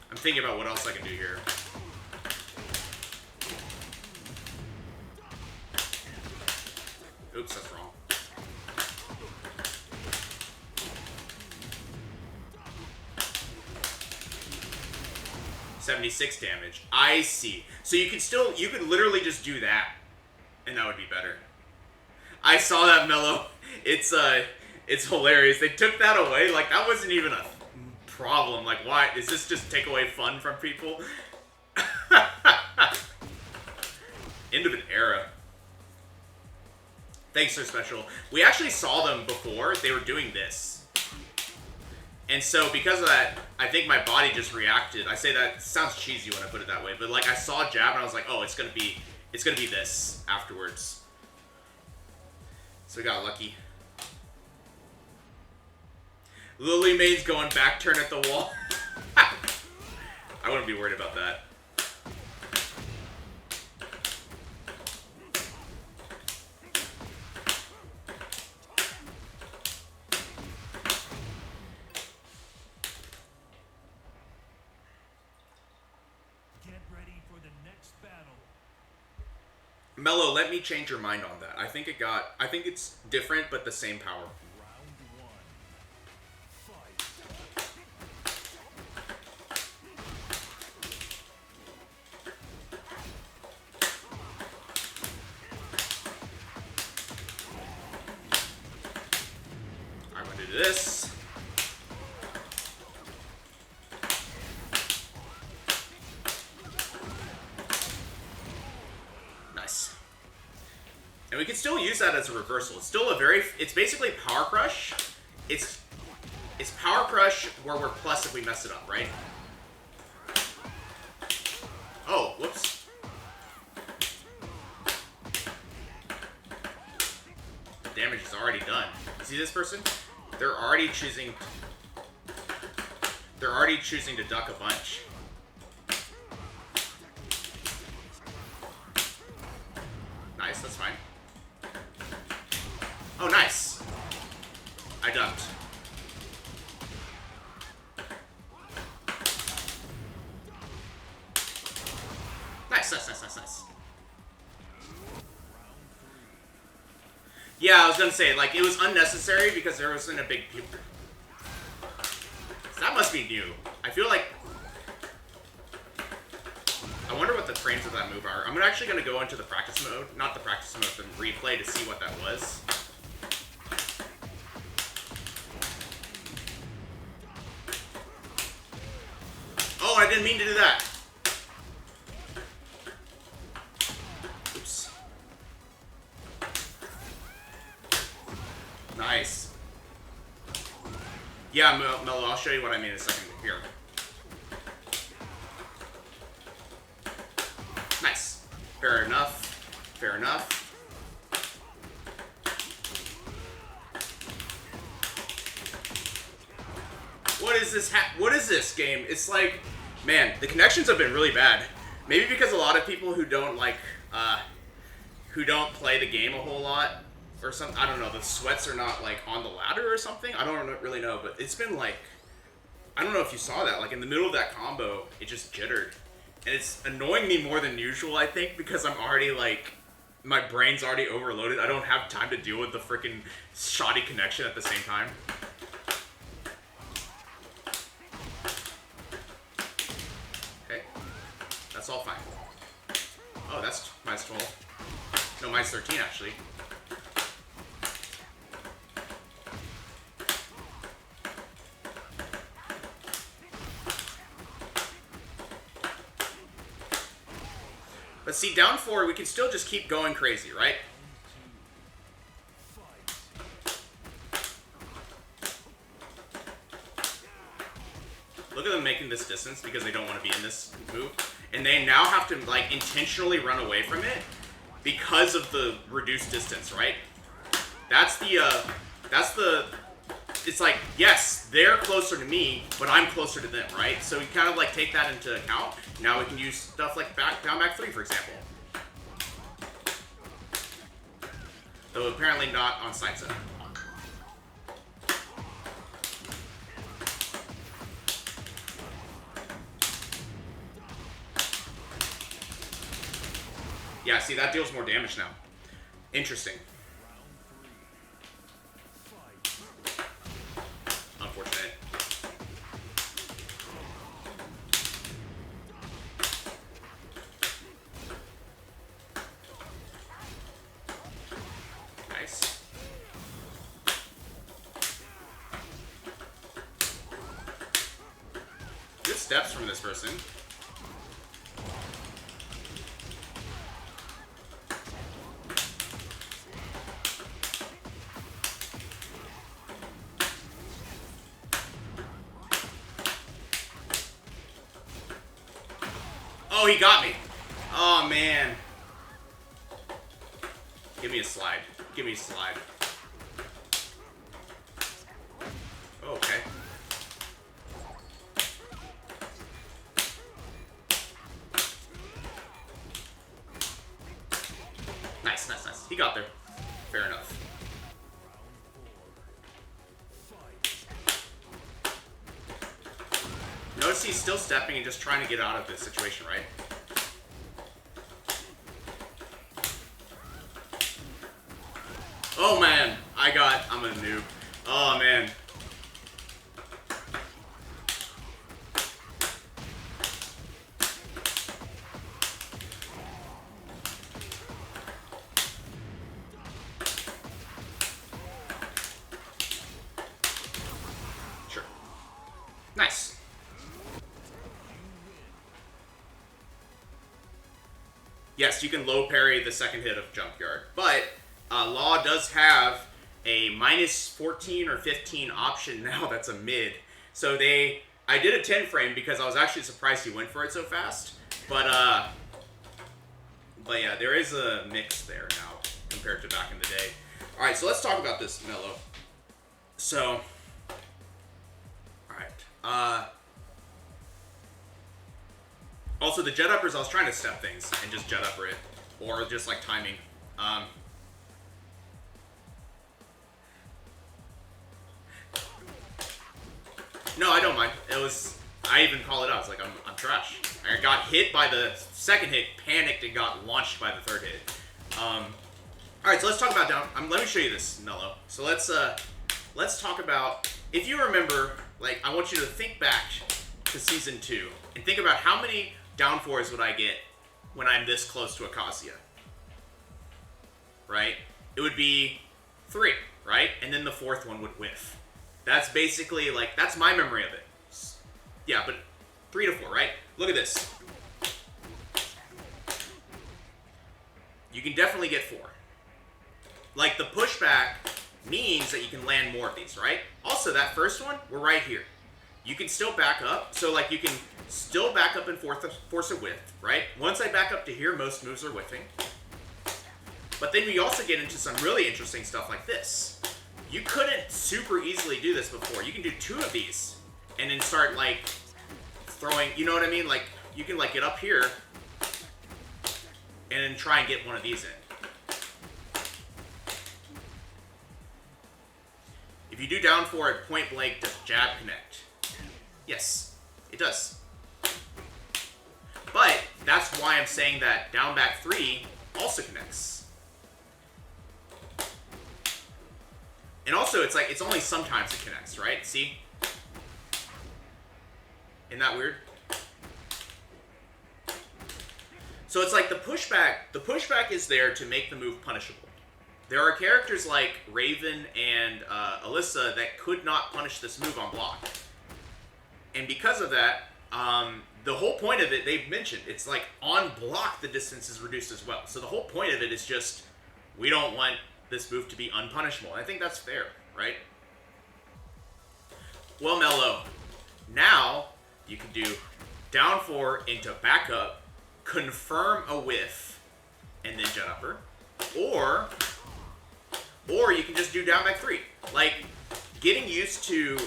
I'm thinking about what else I can do here. Oops, that's wrong. $76 damage. I see. So you could literally just do that, and that would be better. I saw that, Mello. It's hilarious. They took that away. Like, that wasn't even a problem. Like, why? Is this just take away fun from people? End of an era. Thanks, Sir Special. We actually saw them before. They were doing this. And so, because of that, I think my body just reacted. I say that, it sounds cheesy when I put it that way, but like, I saw jab and I was like, oh, it's gonna be this afterwards. So we got lucky. Lily Mae's going back turn at the wall. I wouldn't be worried about that. Get ready for the next battle. Mello, let me change your mind on that. I think it's different, but the same power. Round one. Fight. I'm gonna do this. Nice. And we we can still use that as a reversal. It's still a very, it's basically Power Crush. It's Power Crush where we're plus if we mess it up, right? Oh, whoops. The damage is already done. You see this person? They're already choosing to duck a bunch. Nice, that's fine. Oh, nice. I ducked. Nice. Yeah, I was gonna say, like, it was unnecessary because there wasn't a big... That must be new. I feel like... I wonder what the frames of that move are. I'm actually gonna go into the practice mode. Not the practice mode, the replay to see what that was. Oh, I didn't mean to do that. Oops. Nice. Yeah, Mello, I'll show you what I mean in a second. Here. Nice. Fair enough. Fair enough. What is this? What is this game? It's like, man, the connections have been really bad. Maybe because a lot of people who don't like, who don't play the game a whole lot, or something. I don't know. The sweats are not like on the ladder or something. I don't really know, but it's been like, I don't know if you saw that. Like in the middle of that combo, it just jittered, and it's annoying me more than usual. I think because I'm already like, my brain's already overloaded. I don't have time to deal with the freaking shoddy connection at the same time. That's all fine. Oh, that's minus 12. No, minus 13, actually. But see, down 4, we can still just keep going crazy, right? Look at them making this distance because they don't want to be in this move. And they now have to, like, intentionally run away from it because of the reduced distance, right? That's the, it's like, yes, they're closer to me, but I'm closer to them, right? So we kind of, like, take that into account. Now we can use stuff like down back 3, for example. Though apparently not on side set. Yeah, see, that deals more damage now. Interesting. Unfortunate. Nice. Good steps from this person. Oh, he got me. Oh, man. Give me a slide. Give me a slide. Oh, okay. Nice. He got there. Fair enough. Notice he's still stepping and just trying to get out of this situation, right? Oh man, I'm a noob. Oh man. Sure. Nice. Yes, you can low parry the second hit of Junkyard, but Law does have a minus 14 or 15 option now that's a mid. So I did a 10 frame because I was actually surprised he went for it so fast. But yeah, there is a mix there now compared to back in the day. All right, so let's talk about this Mellow. So, all right. Also, the jet uppers, I was trying to step things and just jet upper it, or just like timing. No, I don't mind. I even call it out. It's like, I'm trash. I got hit by the second hit, panicked, and got launched by the third hit. Alright, so let's talk about down. Let me show you this, Mellow. So let's talk about, if you remember, like, I want you to think back to Season 2, and think about how many down fours would I get when I'm this close to Acacia. Right? It would be 3, right? And then the fourth one would whiff. That's basically, like, that's my memory of it. Yeah, but 3 to 4, right? Look at this. You can definitely get 4. Like, the pushback means that you can land more of these, right? Also, that first one, we're right here. You can still back up. So, like, you can still back up and force a whiff, right? Once I back up to here, most moves are whiffing. But then we also get into some really interesting stuff like this. You couldn't super easily do this before. You can do 2 of these and then start, like, throwing, you know what I mean? Like, you can, like, get up here and then try and get one of these in. If you do down 4 at point blank, does jab connect? Yes, it does. But that's why I'm saying that down back 3 also connects. And also, it's like, it's only sometimes it connects, right? See? Isn't that weird? So it's like the pushback is there to make the move punishable. There are characters like Raven and Alyssa that could not punish this move on block. And because of that, the whole point of it, they've mentioned, it's like on block the distance is reduced as well. So the whole point of it is just, we don't want this move to be unpunishable. And I think that's fair, right? Well, Mellow, now you can do down 4 into back up, confirm a whiff, and then jet upper. Or you can just do down back 3. Like, getting used to,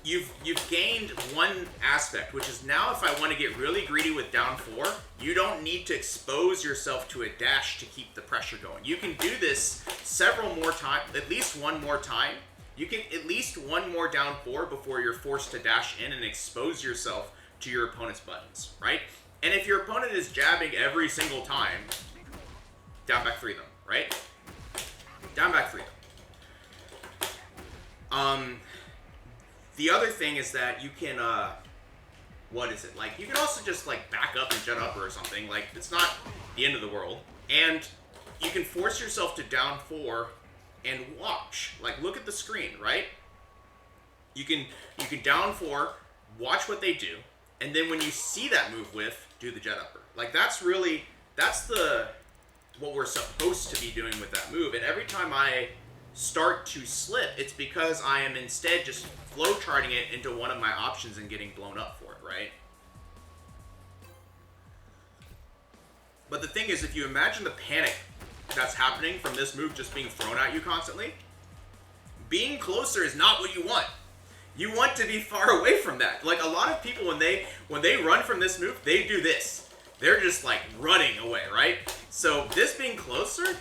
you've gained one aspect, which is now if I want to get really greedy with down 4, you don't need to expose yourself to a dash to keep the pressure going. You can do this several more times, at least one more time. You can at least one more down 4 before you're forced to dash in and expose yourself to your opponent's buttons, right? And if your opponent is jabbing every single time, down back 3 them, right? Down back 3 them. The other thing is that you can, what is it? Like, you can also just, like, back up and jet upper or something. Like, it's not the end of the world. And you can force yourself to down 4 and watch. Like, look at the screen, right? You can down 4, watch what they do, and then when you see that move whiff, do the jet upper. Like, that's what we're supposed to be doing with that move. And every time I start to slip, it's because I am instead just flow charting it into one of my options and getting blown up for it, right? But the thing is, if you imagine the panic that's happening from this move just being thrown at you constantly, being closer is not what you want. You want to be far away from that. Like, a lot of people, when they run from this move, they do this. They're just, like, running away, right? So this being closer,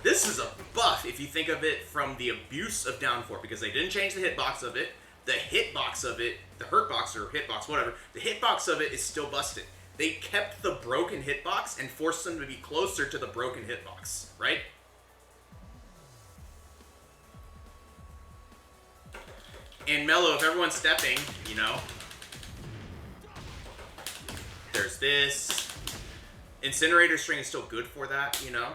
this is a buff if you think of it from the abuse of down 4, because they didn't change the hitbox of it. The hitbox of it, the hurtbox or hitbox, whatever, the hitbox of it is still busted. They kept the broken hitbox and forced them to be closer to the broken hitbox, right? And Mellow, if everyone's stepping, you know, there's this. Incinerator String is still good for that, you know?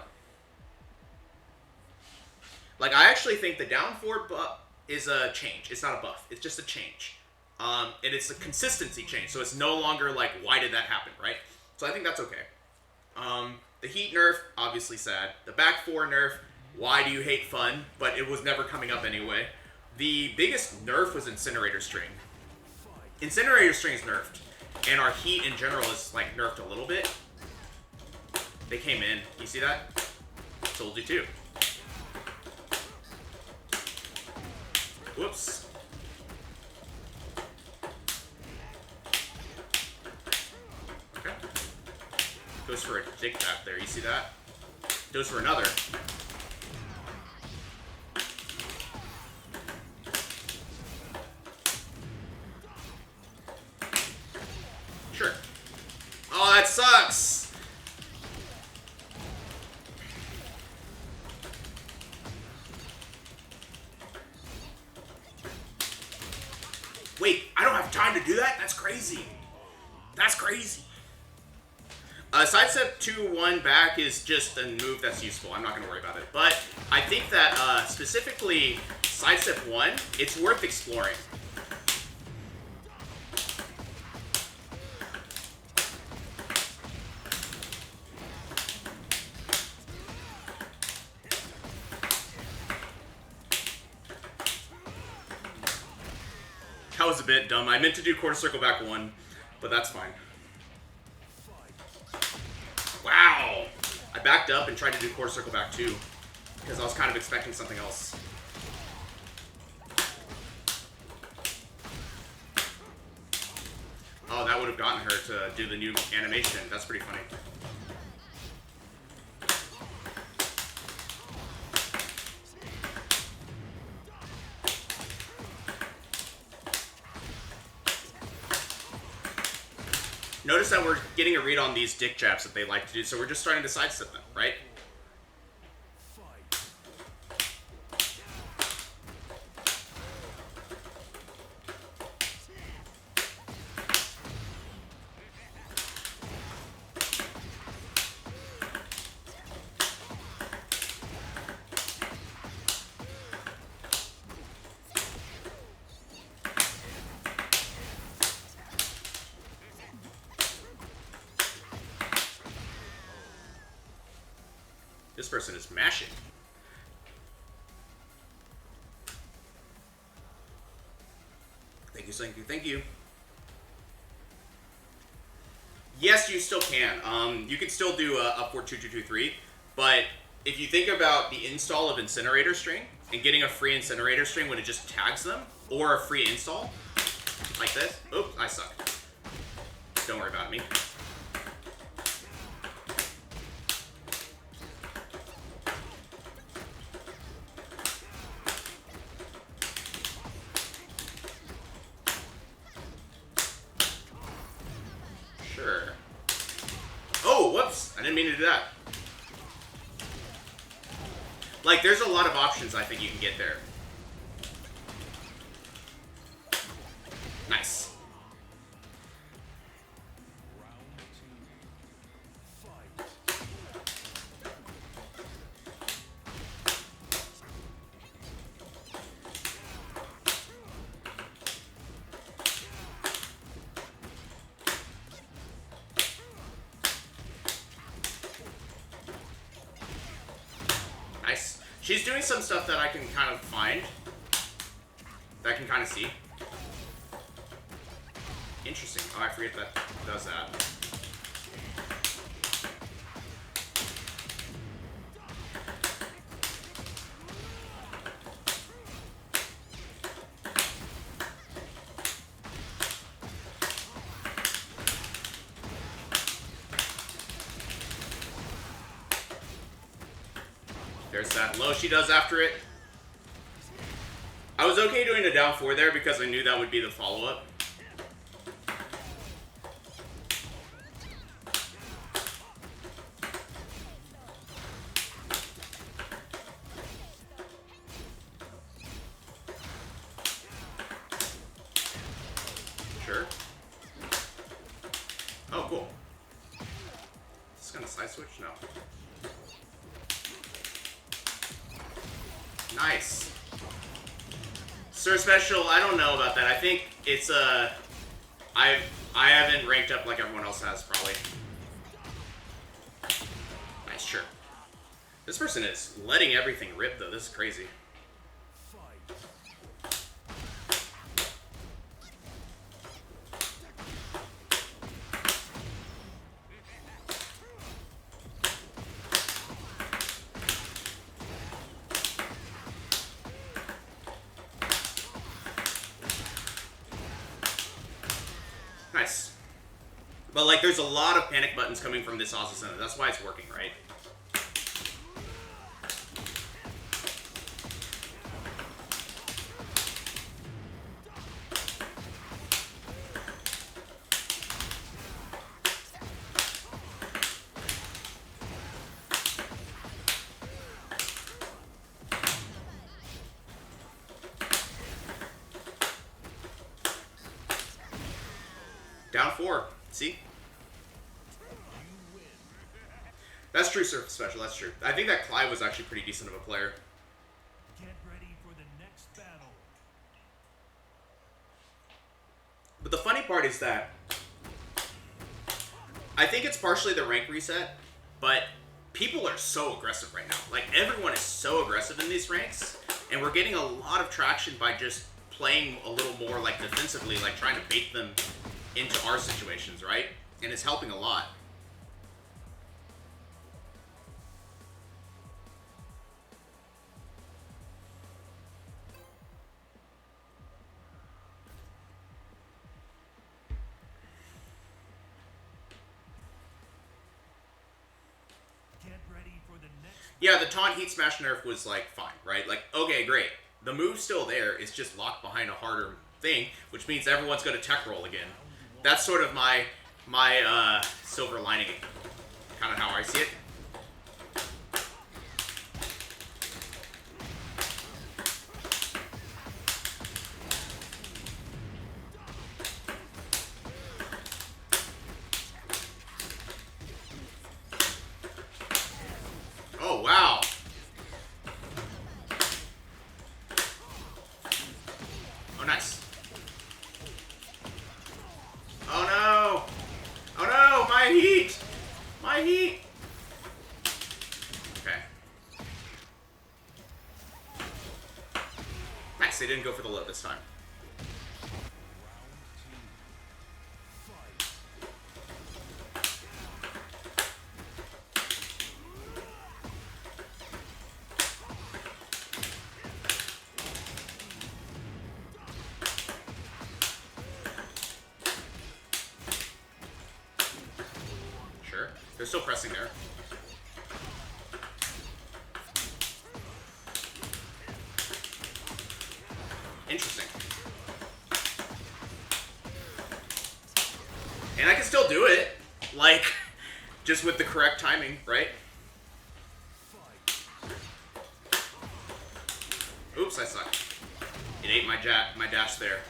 Like, I actually think the down 4 buff is a change. It's not a buff. It's just a change. And it's a consistency change. So it's no longer like, why did that happen, right? So I think that's okay. The heat nerf, obviously sad. The back 4 nerf, why do you hate fun? But it was never coming up anyway. The biggest nerf was Incinerator String. Incinerator String's nerfed, and our heat in general is like nerfed a little bit. They came in. You see that? Told you too. Whoops. Okay. Goes for a dig tap there. You see that? Goes for another. Sure. Oh, that sucks! Wait, I don't have time to do that? That's crazy. That's crazy. Sidestep 2-1 back is just a move that's useful. I'm not going to worry about it. But I think that specifically Sidestep 1, it's worth exploring. That was a bit dumb. I meant to do quarter circle back 1, but that's fine. Wow! I backed up and tried to do quarter circle back 2 because I was kind of expecting something else. Oh, that would have gotten her to do the new animation. That's pretty funny. Notice that we're getting a read on these dick jabs that they like to do, so we're just starting to sidestep them, right? This person is mashing. Thank you, thank you, thank you. Yes, you still can. You can still do upward 2-2-2-3, but if you think about the install of Incinerator String and getting a free Incinerator String when it just tags them, or a free install, like this. Oops, I suck. Don't worry about me. Oh, whoops! I didn't mean to do that. Like, there's a lot of options I think you can get there. Nice. Nice. She's doing some stuff that I can kind of find. That I can kind of see. Interesting. Oh, I forget that does that. There's that low she does after it. I was okay doing a down 4 there because I knew that would be the follow-up. Sure. Oh, cool. Is this gonna side switch? No. Nice. Sir Special, I don't know about that. I think it's I haven't ranked up like everyone else has, probably. That's true. This person is letting everything rip, though. This is crazy. Fight. Nice. But, like, there's a lot of panic buttons coming from this Asusena. That's why it's working, right? Down 4. See? That's true, Surface Special. That's true. I think that Clive was actually pretty decent of a player. Get ready for the next battle. But the funny part is that I think it's partially the rank reset, but people are so aggressive right now. Like, everyone is so aggressive in these ranks, and we're getting a lot of traction by just playing a little more, like, defensively, like, trying to bait them into our situations, right? And it's helping a lot. Get ready for the next. Yeah, the taunt heat smash nerf was, like, fine, right? Like, okay, great. The move's still there. It's just locked behind a harder thing, which means everyone's going to tech roll again. That's sort of my silver lining, kind of how I see it. Oh, wow. Oh, nice. Oh, no. Oh, no. My heat. My heat. Okay. Nice. They didn't go for the low this time. Sure. They're still pressing there. Interesting. And I can still do it, like, just with the correct timing, right? Oops, I suck. It ate my dash there.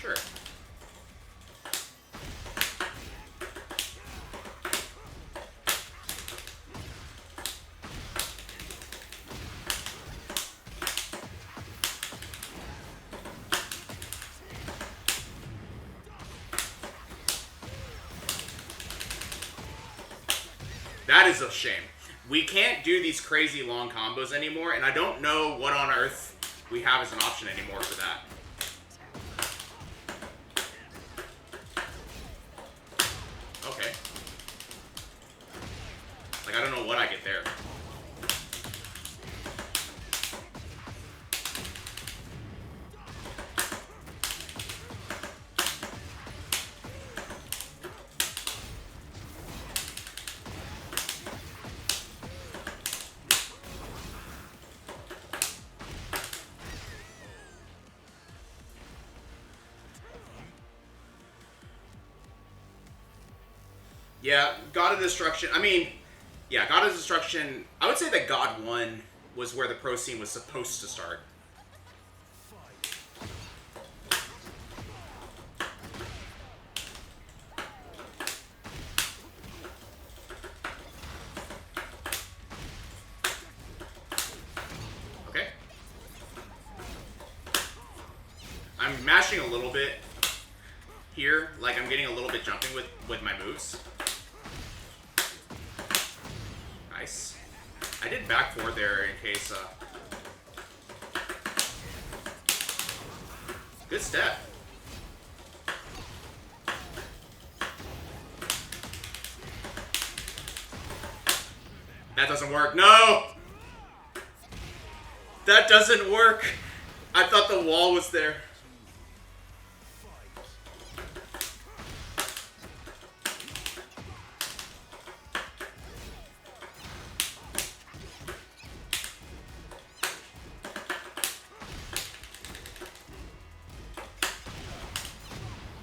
Sure. That is a shame. We can't do these crazy long combos anymore, and I don't know what on earth we have as an option anymore for that. Okay. Like, I don't know what I get there. Yeah, God of Destruction. I mean, yeah, God of Destruction. I would say that God 1 was where the pro scene was supposed to start. Okay. I'm mashing a little bit. here. Like, I'm getting a little bit jumping with my moves. Nice. I did back forward there in case, good step. That doesn't work. No! That doesn't work. I thought the wall was there.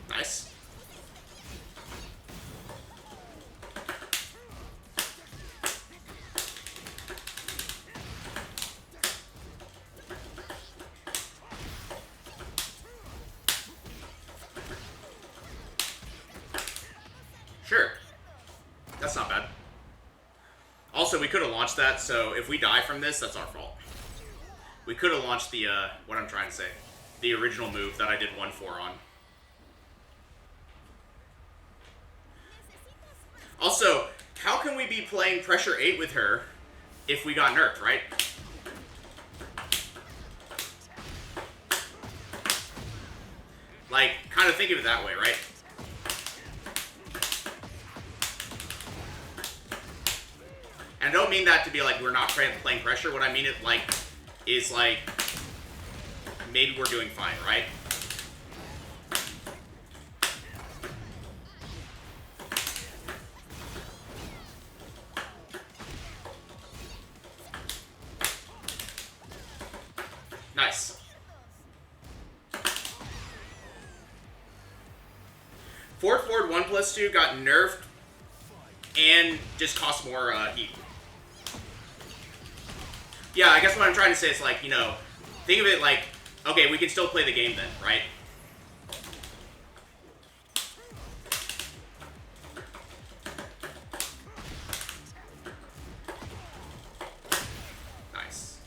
Nice. Sure. That's not bad. Also, we could have launched that, so if we die from this, that's our fault. We could have launched the, what I'm trying to say, the original move that I did 1-4 on. Also, how can we be playing Pressure 8 with her if we got nerfed, right? Like, kind of think of it that way, right? And I don't mean that to be like we're not playing Pressure. What I mean is like maybe we're doing fine, right? Nice. Forward 1+2 got nerfed and just cost more heat. Yeah, I guess what I'm trying to say is like, you know, think of it like, okay, we can still play the game then, right? Nice.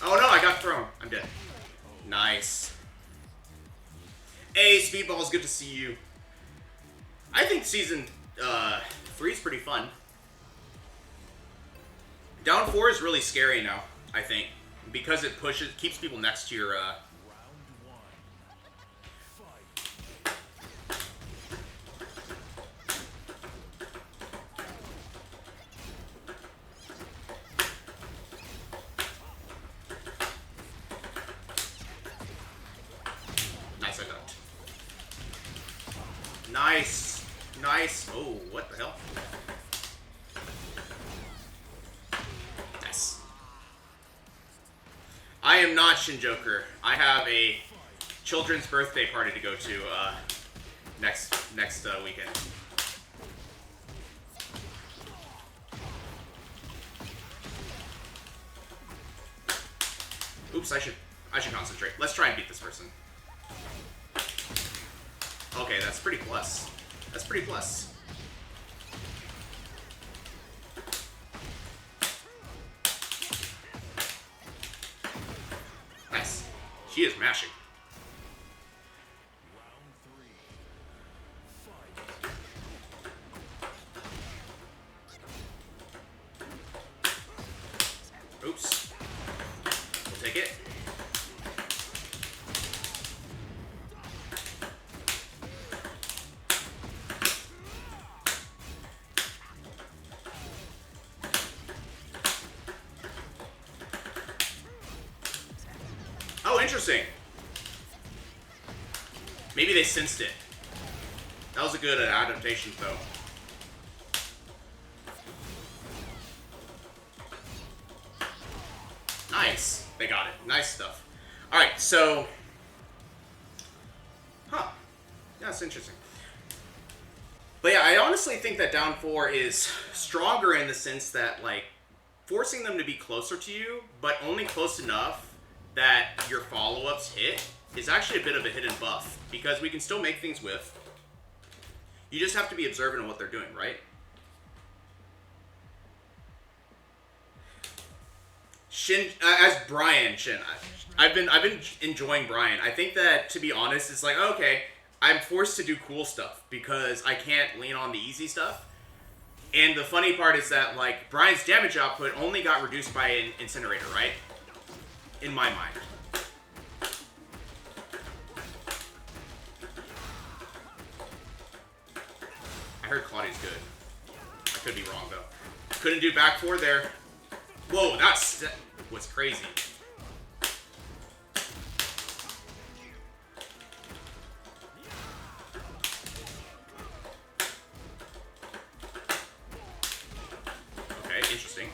Oh no, I got thrown. I'm dead. Nice. Hey, Speedball's good to see you. I think season 3 is pretty fun. Down 4 is really scary now, I think, because it keeps people next to your. Nice, I ducked. Nice. Nice. Oh, what the hell? Nice. I am not Shinjoker. I have a children's birthday party to go to next weekend. Oops, I should concentrate. Let's try and beat this person. Okay, that's pretty plus. That's pretty plus. Nice. She is mashing. Oops. We'll take it. Oh, interesting. Maybe they sensed it. That was a good adaptation, though. Nice. They got it. Nice stuff. Alright, so... Huh. Yeah, that's interesting. But yeah, I honestly think that down 4 is stronger in the sense that, like, forcing them to be closer to you, but only close enough that your follow-ups hit is actually a bit of a hidden buff, because we can still make things whiff. You just have to be observant of what they're doing, right? Shin as Bryan Shin. I've been enjoying Bryan. I think that, to be honest, it's like, okay, I'm forced to do cool stuff because I can't lean on the easy stuff. And the funny part is that, like, Bryan's damage output only got reduced by an incinerator, right? In my mind. I heard Claudia's good. I could be wrong, though. Couldn't do back four there. Whoa, that was crazy. Okay, interesting.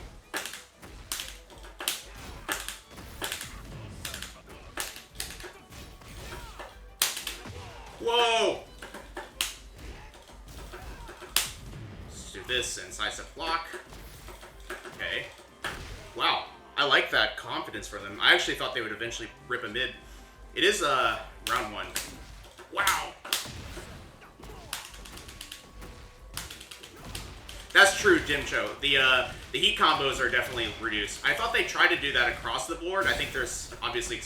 Whoa! Let's do this and sidestep block. Okay. Wow. I like that confidence for them. I actually thought they would eventually rip a mid. It is round one. Wow. That's true, Dimcho. The heat combos are definitely reduced. I thought they tried to do that across the board. I think there's obviously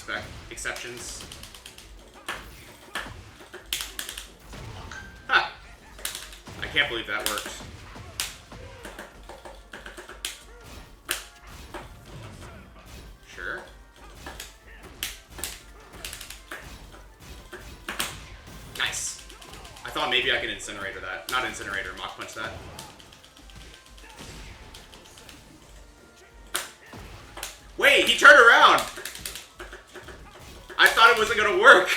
exceptions. Ha! I can't believe that worked. Sure. Nice. I thought maybe I could incinerator that. Not incinerator, Mach Punch that. Wait, he turned around! I thought it wasn't gonna work.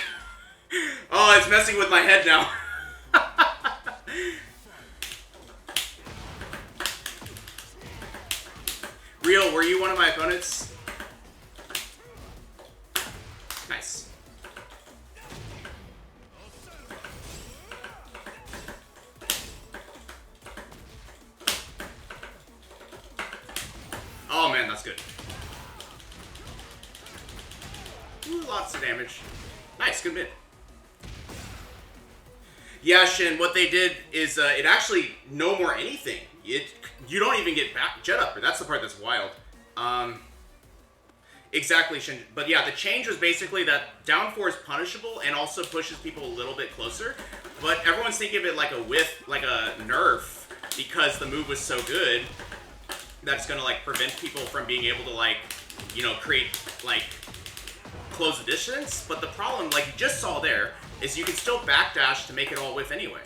Oh, it's messing with my head now. Real, were you one of my opponents? Nice. Oh man, that's good. Ooh, lots of damage. Nice, good mid. Yeah, Shin, what they did is it actually no more anything. You don't even get back jet upper. That's the part that's wild. Exactly, Shin. But yeah, the change was basically that down 4 is punishable and also pushes people a little bit closer. But everyone's thinking of it like a whiff, like a nerf, because the move was so good that's gonna like prevent people from being able to like, you know, create like close the distance. But the problem, like you just saw there, is you can still backdash to make it all whiff anyway.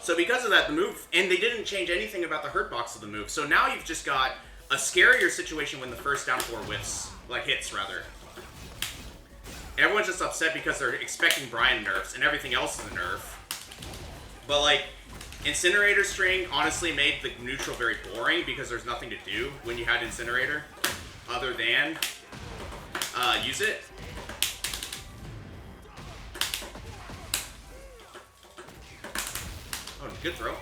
So because of that, the move, and they didn't change anything about the hurt box of the move, so now you've just got a scarier situation when the first down 4 whiffs, like hits rather. Everyone's just upset because they're expecting Bryan nerfs, and everything else is a nerf. But like, Incinerator String honestly made the neutral very boring because there's nothing to do when you had Incinerator other than use it. Oh, good throw.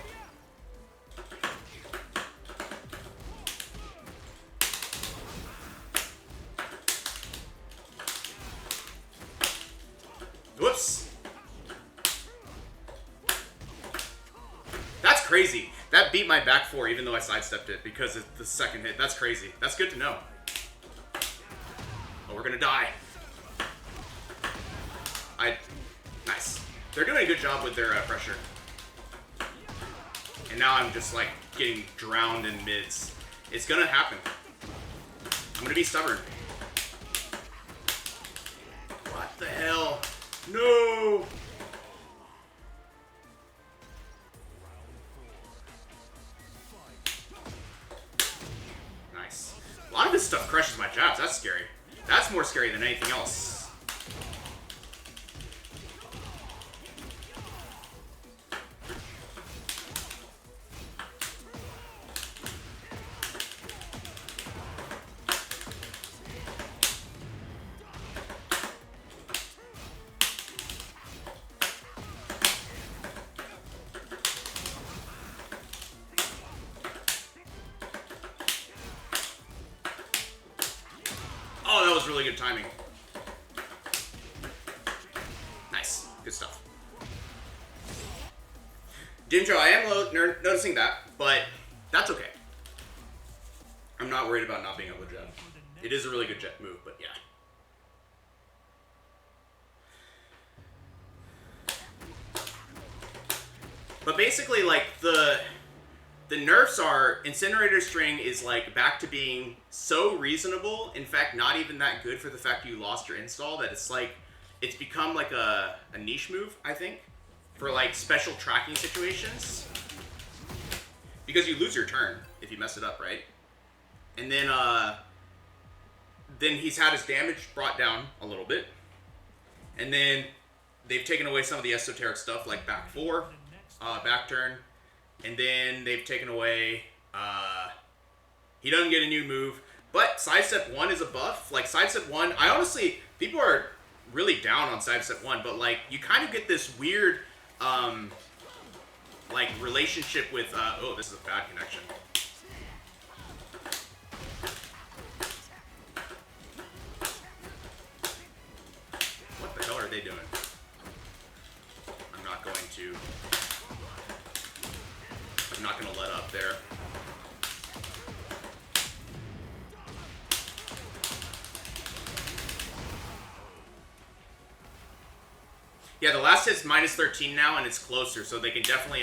Whoops. That's crazy. That beat my back 4 even though I sidestepped it because it's the second hit. That's crazy. That's good to know. Oh, we're gonna die. Nice. They're doing a good job with their pressure. And now I'm just like getting drowned in mids. It's gonna happen. I'm gonna be stubborn. What the hell? No! Nice. A lot of this stuff crushes my jabs. That's scary. That's more scary than anything else. Oh, that was really good timing. Nice. Good stuff. Jimjo, I am noticing that, but that's okay. I'm not worried about not being able to jab. It is a really good jet move, but yeah. But basically, like, the nerfs are Incinerator String is like back to being so reasonable, in fact not even that good for the fact you lost your install, that it's like it's become like a niche move, I think, for like special tracking situations. Because you lose your turn if you mess it up, right? And then he's had his damage brought down a little bit. And then they've taken away some of the esoteric stuff like back 4, back turn. And then they've taken away, he doesn't get a new move. But sidestep 1 is a buff. Like, sidestep 1, I honestly, people are really down on sidestep 1, but like, you kind of get this weird, like, relationship with, oh, this is a bad connection. What the hell are they doing? I'm not going to let up there. Yeah, the last hit's minus 13 now, and it's closer, so they can definitely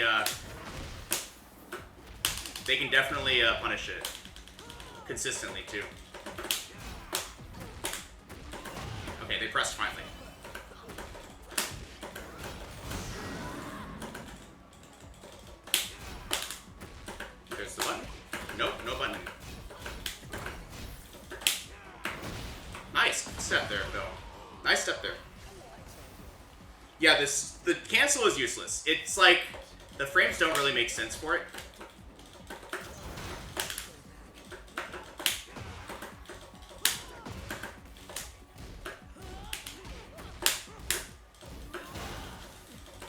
punish it consistently too. Okay, they pressed finally. There's the button. Nope, no button. Nice step there, though. Nice step there. Yeah, the cancel is useless. It's like, the frames don't really make sense for it.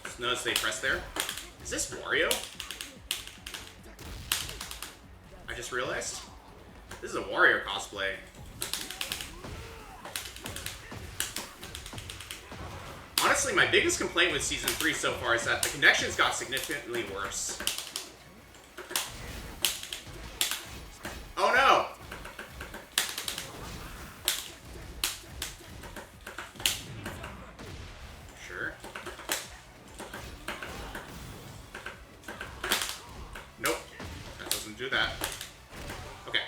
Just notice they press there. Is this Wario? I just realized. This is a Wario cosplay. Honestly, my biggest complaint with Season 3 so far is that the connections got significantly worse. Oh no! Sure. Nope. That doesn't do that. Okay.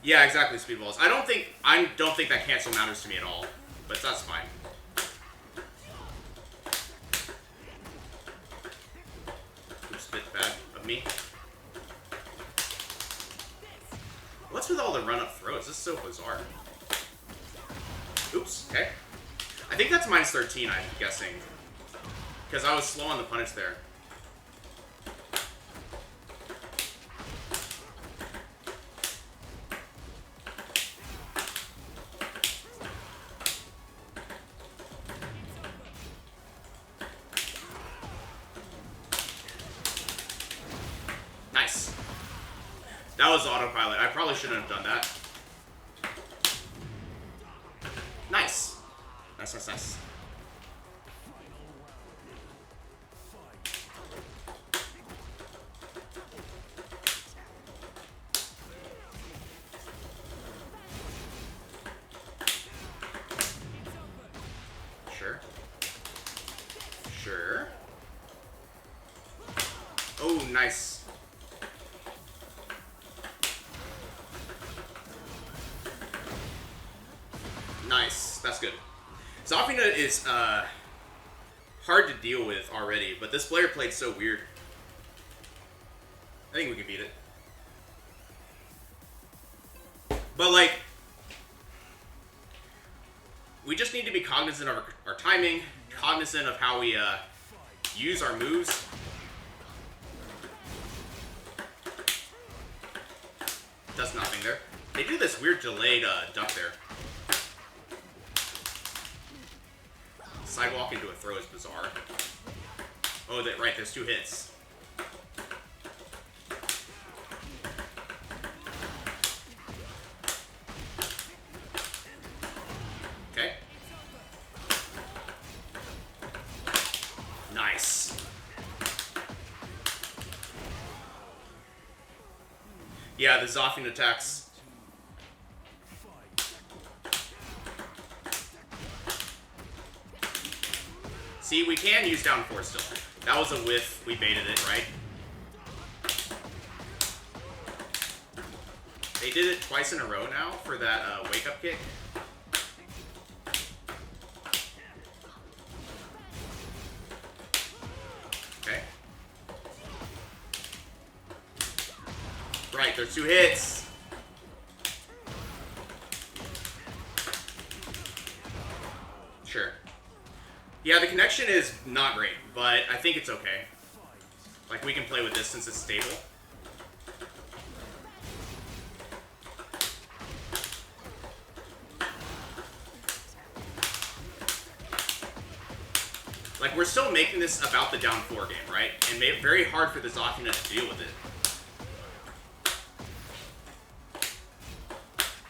Yeah, exactly, Speedballs. I don't think that cancel matters to me at all. But that's fine. Oops, a bit bad of me. What's with all the run-up throws? This is so bizarre. Oops, okay. I think that's minus 13, I'm guessing. Because I was slow on the punish there. That was autopilot. I probably shouldn't have done that. Nice. Nice, nice, nice. Sure. Sure. Oh, nice. Nice. That's good. Zafina is hard to deal with already, but this player played so weird. I think we can beat it. But, like, we just need to be cognizant of our timing, cognizant of how we use our moves. Does nothing there. They do this weird delayed duck there. Sidewalk into a throw is bizarre. Oh, right, there's 2 hits. Okay. Yeah, the Zafin attacks. See, we can use down 4 still. That was a whiff. We baited it, right? They did it twice in a row now for that wake-up kick. Okay. Right, there's 2 hits. Sure. Yeah, the connection is not great, but I think it's okay. Like, we can play with this since it's stable. Like, we're still making this about the down 4 game, right? And made it very hard for the Zafina to deal with it.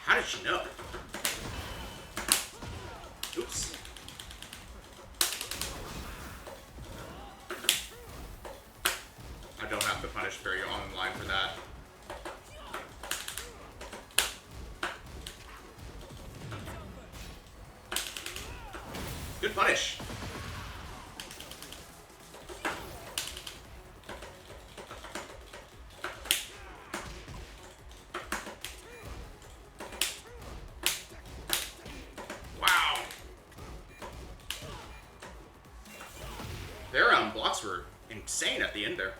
How did she know? Oops. I don't have to punish very on the line for that. Good punish. Wow. Their blocks were insane at the end there.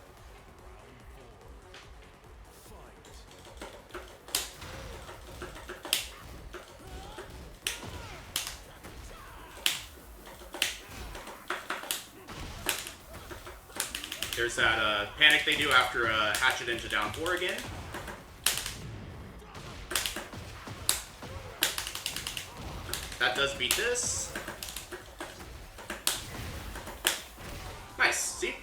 There's that panic they do after hatchet into down 4 again. That does beat this. Nice, see?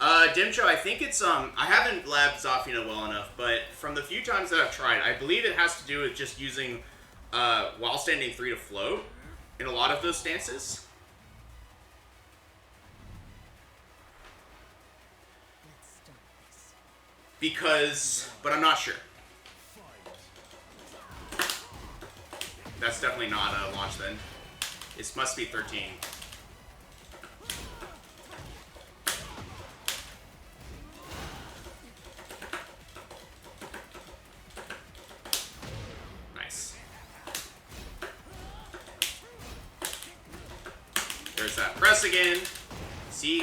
Dimcho, I think it's, I haven't labbed Zafina well enough, but from the few times that I've tried, I believe it has to do with just using while standing 3 to float in a lot of those stances. Because, but I'm not sure. That's definitely not a launch then. It must be 13. Nice. There's that press again. See?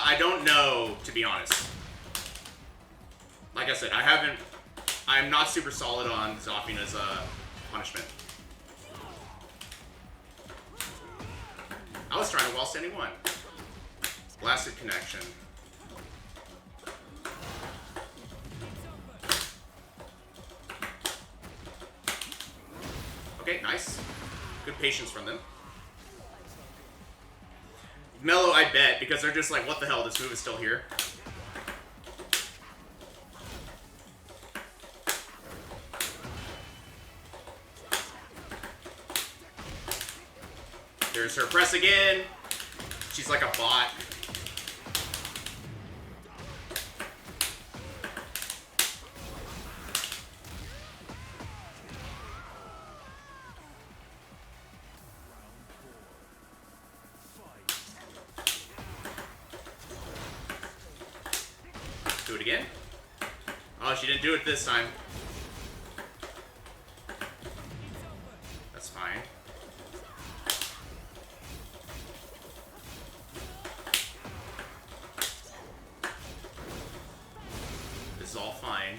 I don't know, to be honest. Like I said, I'm not super solid on Zafina's punishment. I was trying to while standing 1. Blasted connection. Okay, nice. Good patience from them. Mellow, I bet, because they're just like, what the hell, this move is still here. There's her press again. She's like a bot. Do it again. Oh, she didn't do it this time. That's fine. This is all fine.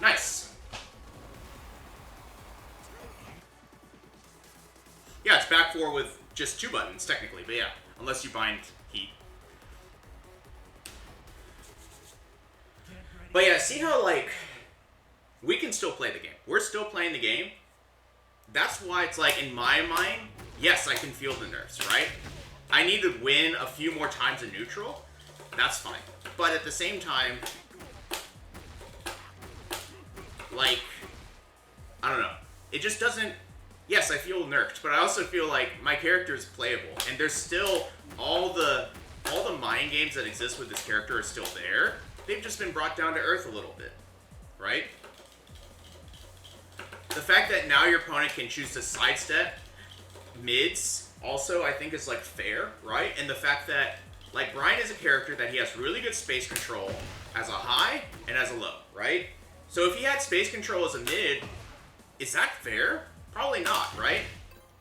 Nice. F4 with just 2 buttons, technically, but yeah, unless you bind heat. But yeah, see how, like, we can still play the game. We're still playing the game. That's why it's like, in my mind, yes, I can feel the nerfs, right? I need to win a few more times in neutral. That's fine. But at the same time, like, I don't know. It just doesn't... Yes, I feel nerfed, but I also feel like my character is playable. And there's still all the mind games that exist with this character are still there. They've just been brought down to earth a little bit, right? The fact that now your opponent can choose to sidestep mids also, I think, is, like, fair, right? And the fact that, like, Bryan is a character that he has really good space control as a high and as a low, right? So if he had space control as a mid, is that fair? Probably not, right?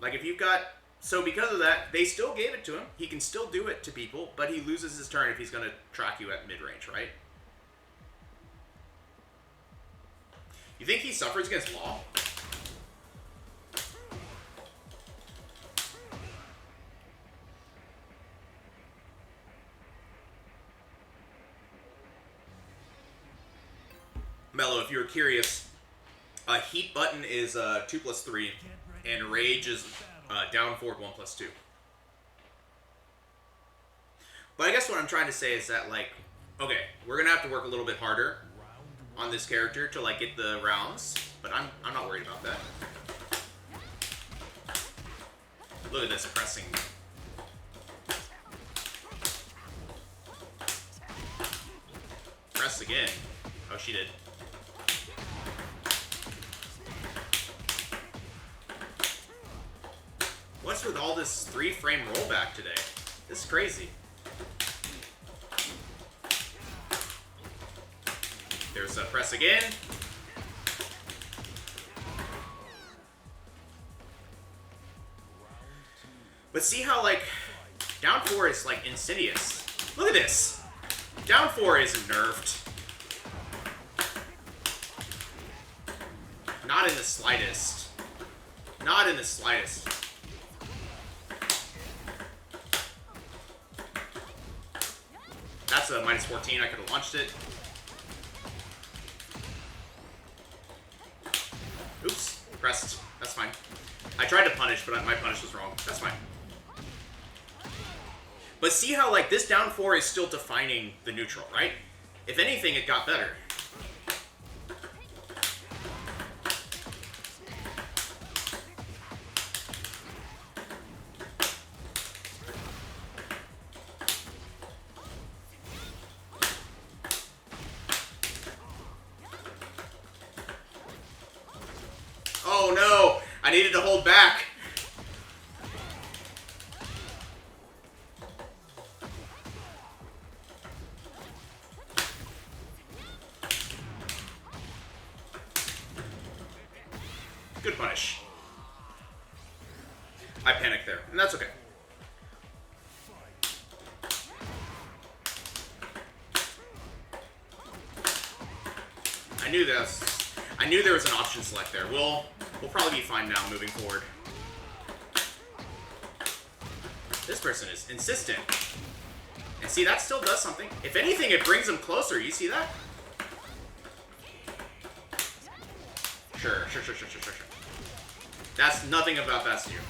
Like, if you've got... So because of that, they still gave it to him. He can still do it to people, but he loses his turn if he's going to track you at mid-range, right? You think he suffers against Law? Mello, if you were curious, heat button is 2+3, and rage is down forward 1+2. But I guess what I'm trying to say is that, like, okay, we're gonna have to work a little bit harder on this character to, like, get the rounds, but I'm not worried about that. Look at this pressing. Press again. Oh, she did. What's with all this 3-frame rollback today? This is crazy. There's a press again. But see how, like, down 4 is, like, insidious. Look at this. Down 4 is nerfed. Not in the slightest. Not in the slightest. That's a -14. I could have launched it. Oops. Pressed. That's fine. I tried to punish, but my punish was wrong. That's fine. But see how, like, this down 4 is still defining the neutral, right? If anything, it got better. Oh no! I needed to hold back. Good punish. I panicked there, and that's okay. I knew there was an option select there. We'll probably be fine now moving forward. This person is insistent. And see, that still does something. If anything, it brings him closer. You see that? Sure. That's nothing about that's new.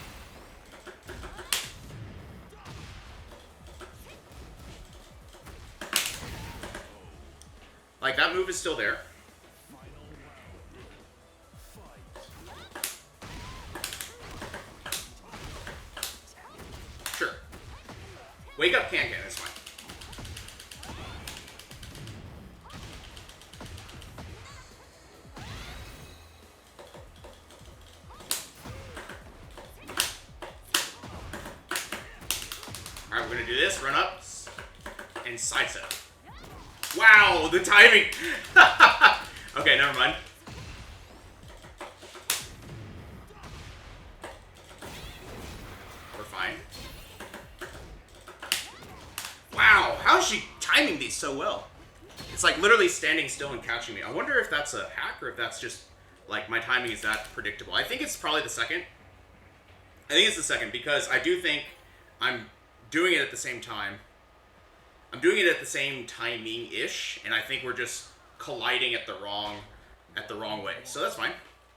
Like, that move is still there. Sure. Wake up can it's fine. Alright, we're gonna do this, run up, and sidestep. Wow, the timing! Okay, never mind. We're fine. Wow, how is she timing these so well? It's like literally standing still and catching me. I wonder if that's a hack or if that's just, like, my timing is that predictable. I think it's probably the second. I think it's the second because I do think I'm doing it at the same time. I'm doing it at the same timing-ish, and I think we're just colliding at the wrong way. So that's fine.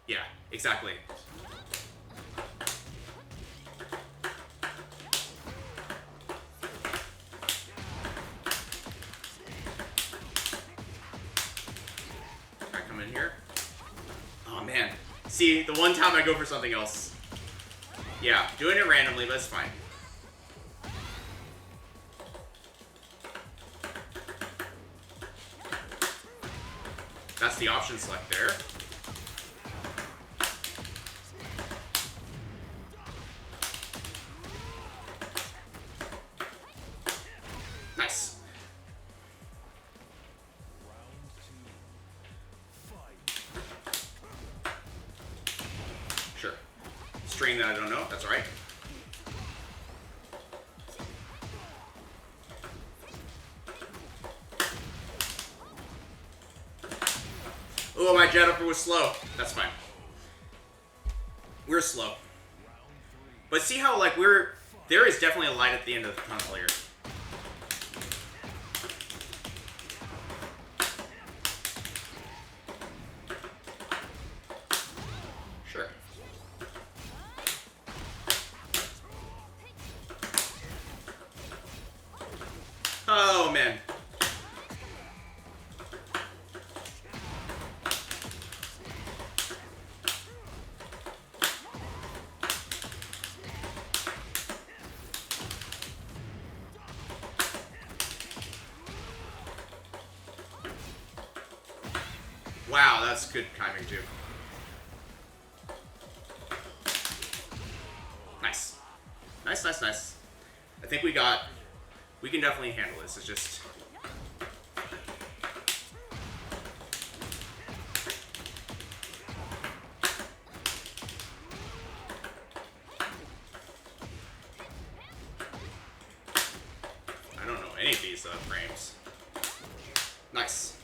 Yeah, exactly. Alright, come in here. Oh man. See, the one time I go for something else. Yeah, doing it randomly, but it's fine. That's the option select there. Nice. Sure. String that I don't know, that's alright. Oh, my Jennifer was slow. That's fine. We're slow. But see how, like, there is definitely a light at the end of the tunnel here. Sure. Oh, man. Wow, that's good timing too. Nice. Nice, nice, nice. I think we can definitely handle this. It's just... I don't know any of these frames. Nice.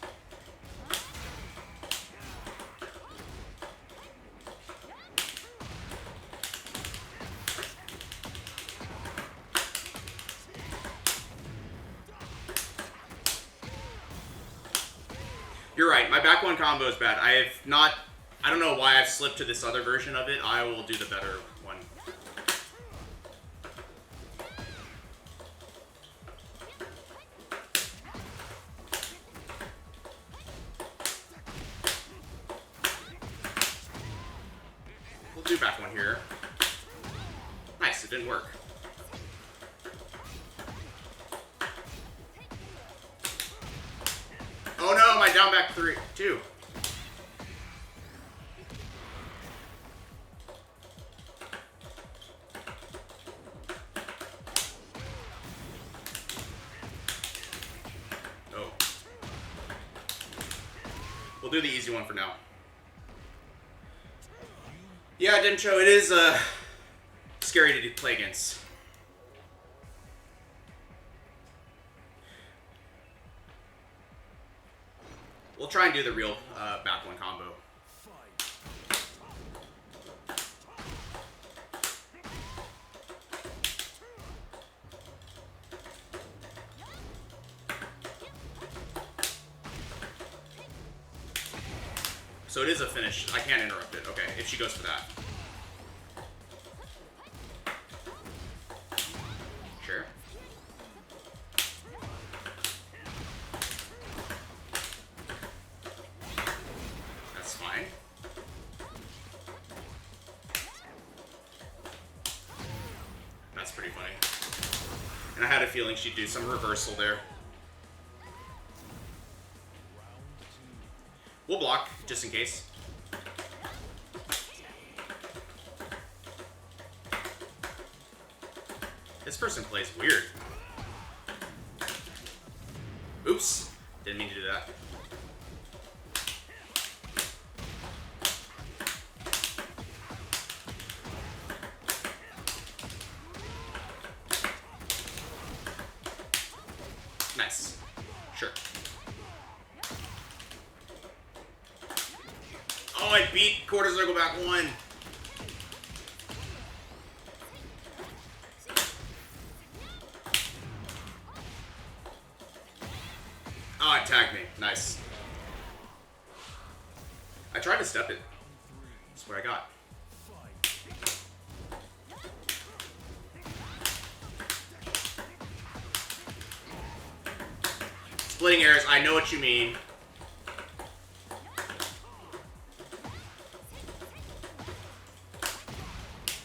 You're right, my back one combo is bad. I don't know why I've slipped to this other version of it. I will do the better one. We'll do back one here. Nice, it didn't work. Oh no, my down back 2. Oh. We'll do the easy one for now. Yeah, Dimcho, it is scary to play against. We'll try and do the real back one combo. So it is a finish. I can't interrupt it. Okay, if she goes for that. Sure. That's fine. That's pretty funny. And I had a feeling she'd do some reversal there. We'll block, just in case. This person plays weird. Oops. Didn't mean to do that. Nice. Sure. Oh, I beat quarter circle back 1. tagged me. Nice. I tried to step it. That's what I got. Splitting airs, I know what you mean.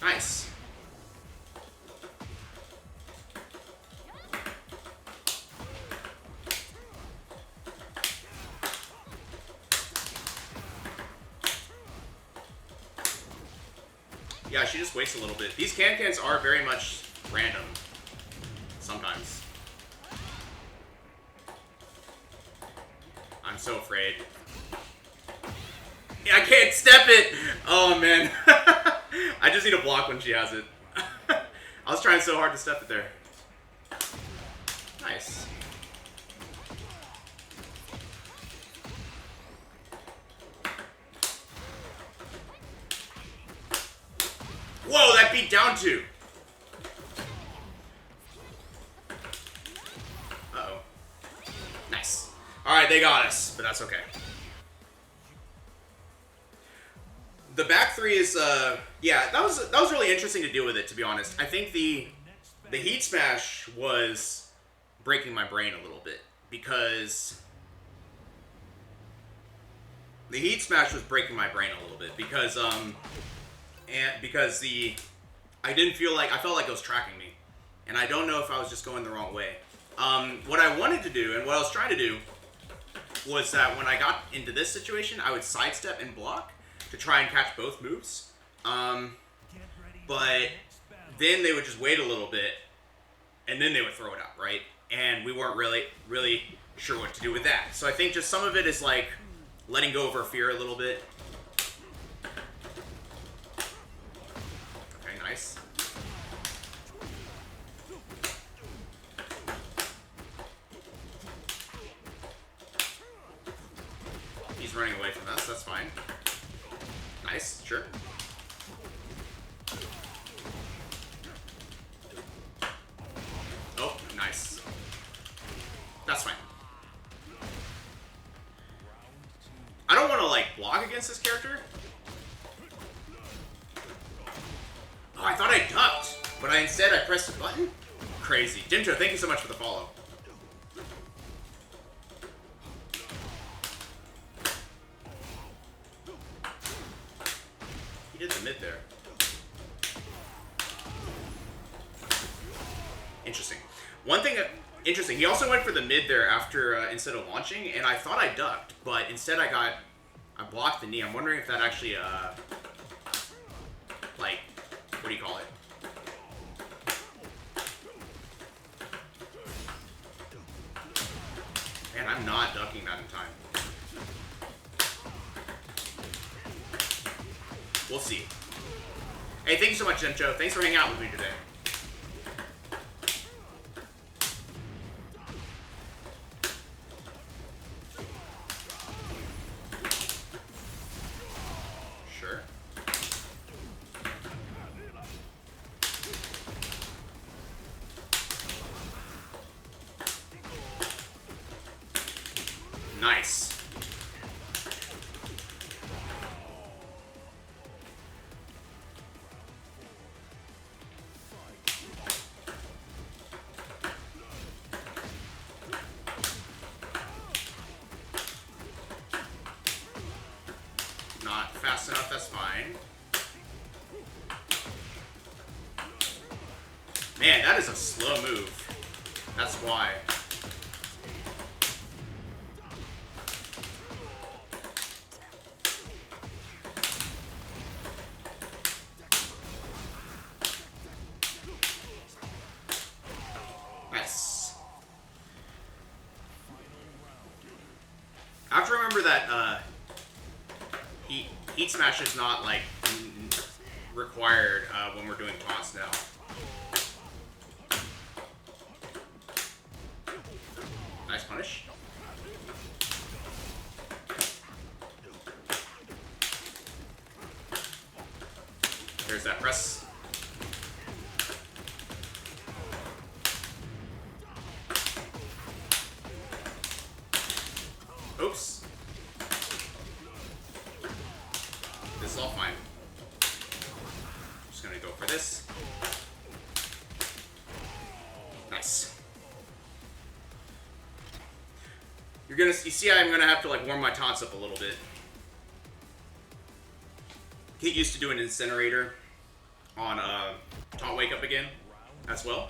Nice. Yeah, she just waits a little bit. These can-cans are very much random. Sometimes. I'm so afraid. Yeah, I can't step it! Oh, man. I just need to block when she has it. I was trying so hard to step it there. Nice. Whoa, that beat down two. Uh-oh. Nice. Alright, they got us, but that's okay. The back three is, yeah, that was really interesting to deal with it, to be honest. I think the heat smash was breaking my brain a little bit, because the heat smash was breaking my brain a little bit, because, I didn't feel like, I felt like it was tracking me, and I don't know if I was just going the wrong way. What I wanted to do, and what I was trying to do, was that when I got into this situation, I would sidestep and block to try and catch both moves. But then they would just wait a little bit, and then they would throw it out, right? And we weren't really sure what to do with that. So I think just some of it is like letting go of our fear a little bit. Okay, nice. He's running away from us, that's fine. Nice, sure. Oh, nice. That's fine. I don't want to, like, block against this character. Oh, I thought I ducked, but instead I pressed the button? Crazy. Jinjo, thank you so much for the follow. He did the mid there. Interesting. One thing interesting, he also went for the mid there after instead of launching, and I thought I ducked, but instead I blocked the knee. I'm wondering if that actually like, what do you call it? Man, I'm not ducking that in time. We'll see. Hey, thank you so much, Gencho. Thanks for hanging out with me today. Sure. Nice. Not fast enough, that's fine. Man, that is a slow move. That's why. Nice. I have to remember that heat smash is not like required when we're doing taunts now. Nice punish. There's that press. Oops. This is all fine. Just gonna go for this. Nice. You see I'm gonna have to like warm my taunts up a little bit. Get used to doing incinerator on taunt wake up again as well.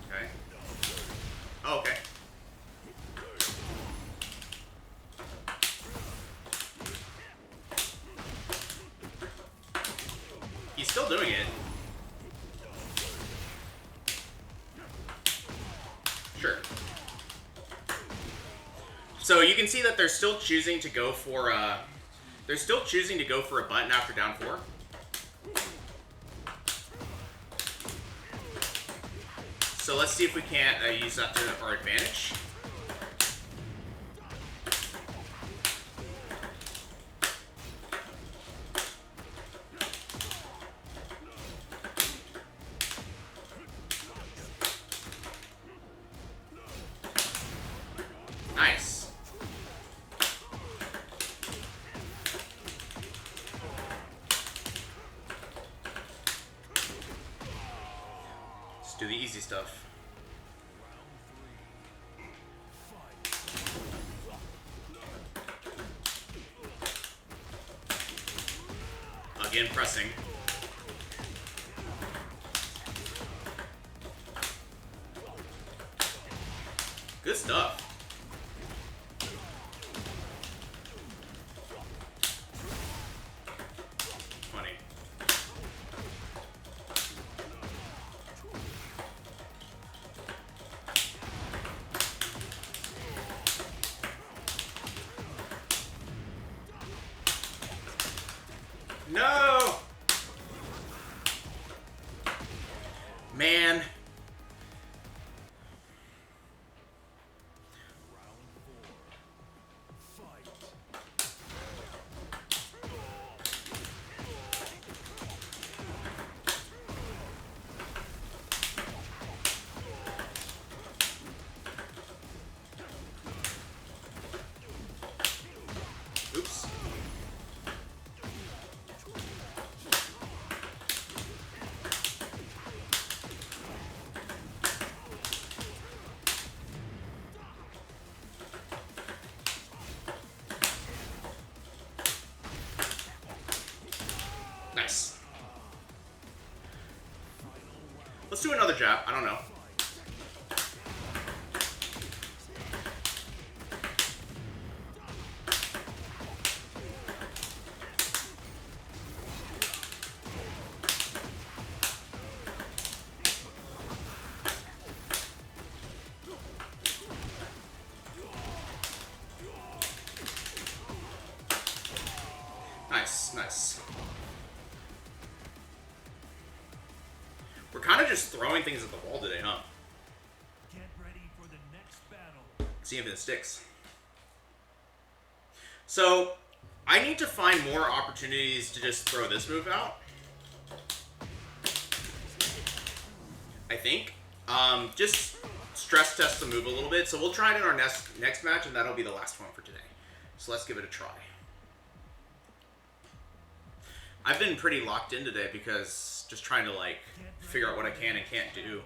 Okay. Oh, okay. He's still doing it. Sure. So you can see that they're still choosing to go for a button after down 4. So let's see if we can't use that to our advantage. Nice. Let's do the easy stuff. Again, pressing. Good stuff. Funny. No! Man. Oops. Nice. Let's do another jab. I don't know. Nice, nice. We're kind of just throwing things at the wall today, huh? Get ready for the next battle. See if it sticks. So, I need to find more opportunities to just throw this move out. I think. Just stress test the move a little bit. So we'll try it in our next match, and that'll be the last one for today. So let's give it a try. I've been pretty locked in today because just trying to like figure out what I can and can't do.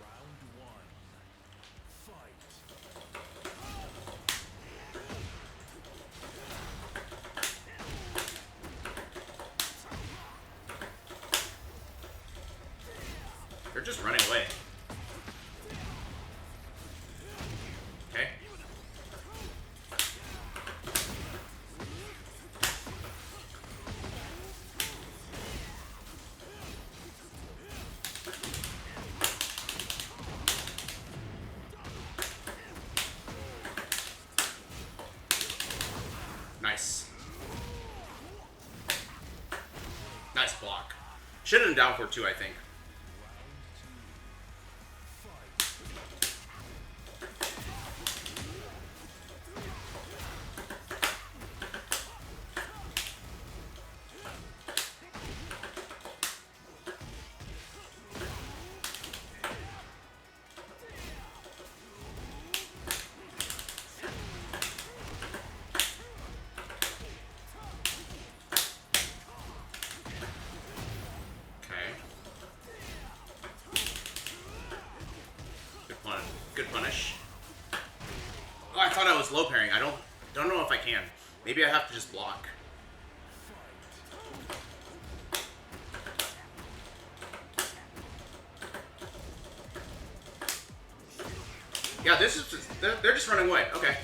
Round 1. Fight. They're just running away. Okay. Nice. Nice block. Should have been down for 2, I think. thought I was low parrying. I don't know if I can. Maybe I have to just block. Yeah, this is just, they're just running away. Okay,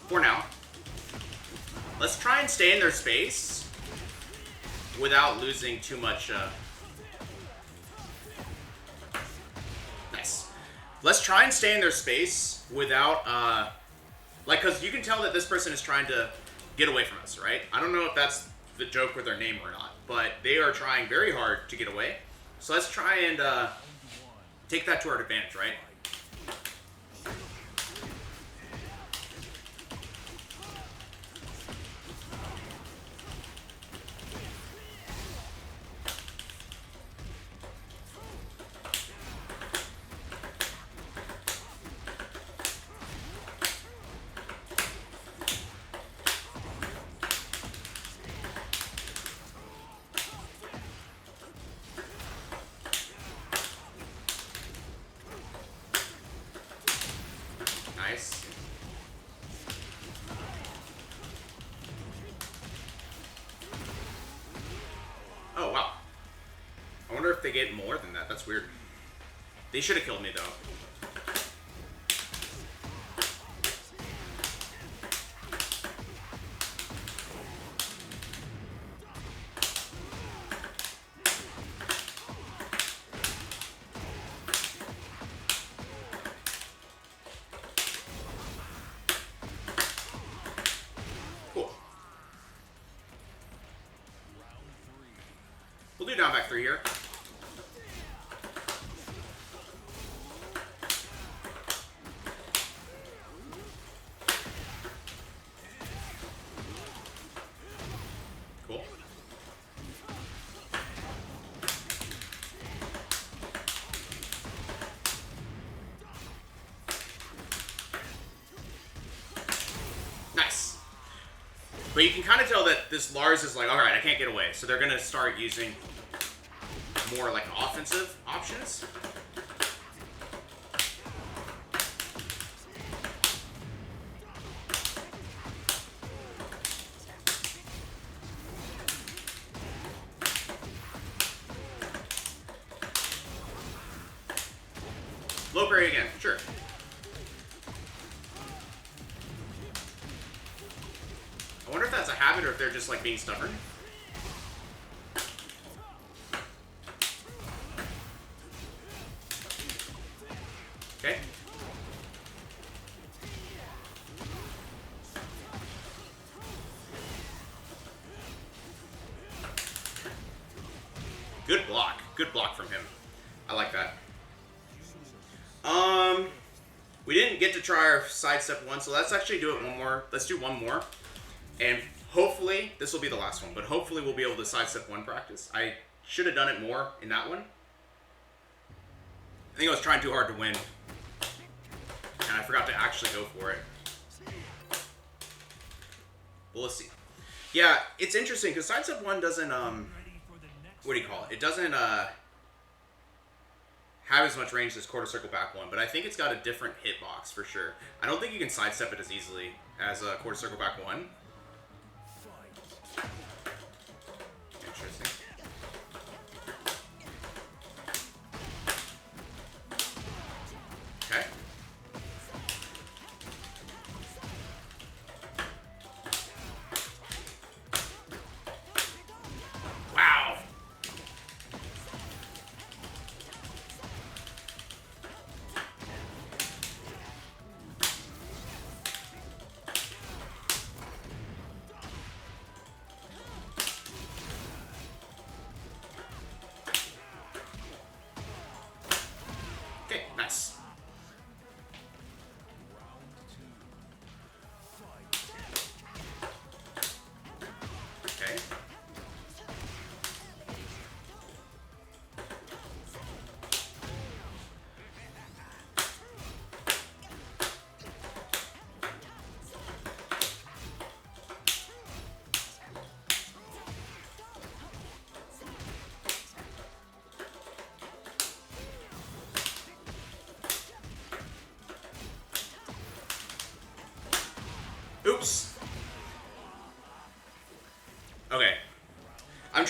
for now. Let's try and stay in their space without losing too much. Nice. Let's try and stay in their space without, like, because you can tell that this person is trying to get away from us, right? I don't know if that's the joke with their name or not, but they are trying very hard to get away. So let's try and take that to our advantage, right? Nice. Oh, wow. I wonder if they get more than that. That's weird. They should have killed me, though. Cool. We'll do down back 3 here. Cool. Nice. But you can kind of tell that this Lars is like, alright, I can't get away. So they're going to start using more like offensive options. Low parry again, sure. I wonder if that's a habit or if they're just like being stubborn. Okay. Good block. Good block from him. I like that. We didn't get to try our sidestep one, so let's actually do it one more. Let's do one more. And hopefully, this will be the last one, but hopefully we'll be able to sidestep one practice. I should have done it more in that one. I think I was trying too hard to win. And I forgot to actually go for it. But let's see. Yeah, it's interesting, because sidestep one doesn't, what do you call it? It doesn't, have as much range as quarter circle back one, but I think it's got a different hitbox for sure. I don't think you can sidestep it as easily as a quarter circle back one. Interesting. Okay. Wow.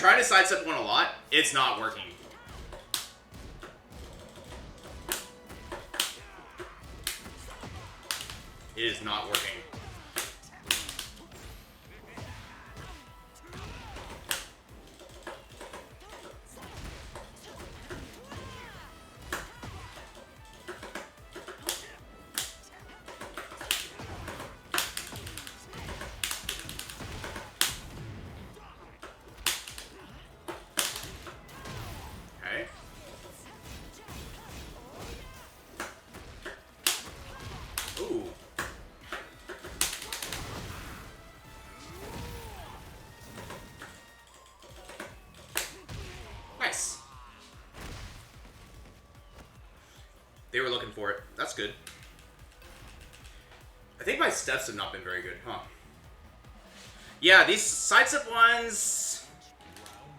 trying to sidestep one a lot. It's not working. It is not working. Nice. They were looking for it. That's good. I think my steps have not been very good, huh? Yeah, these sidestep ones...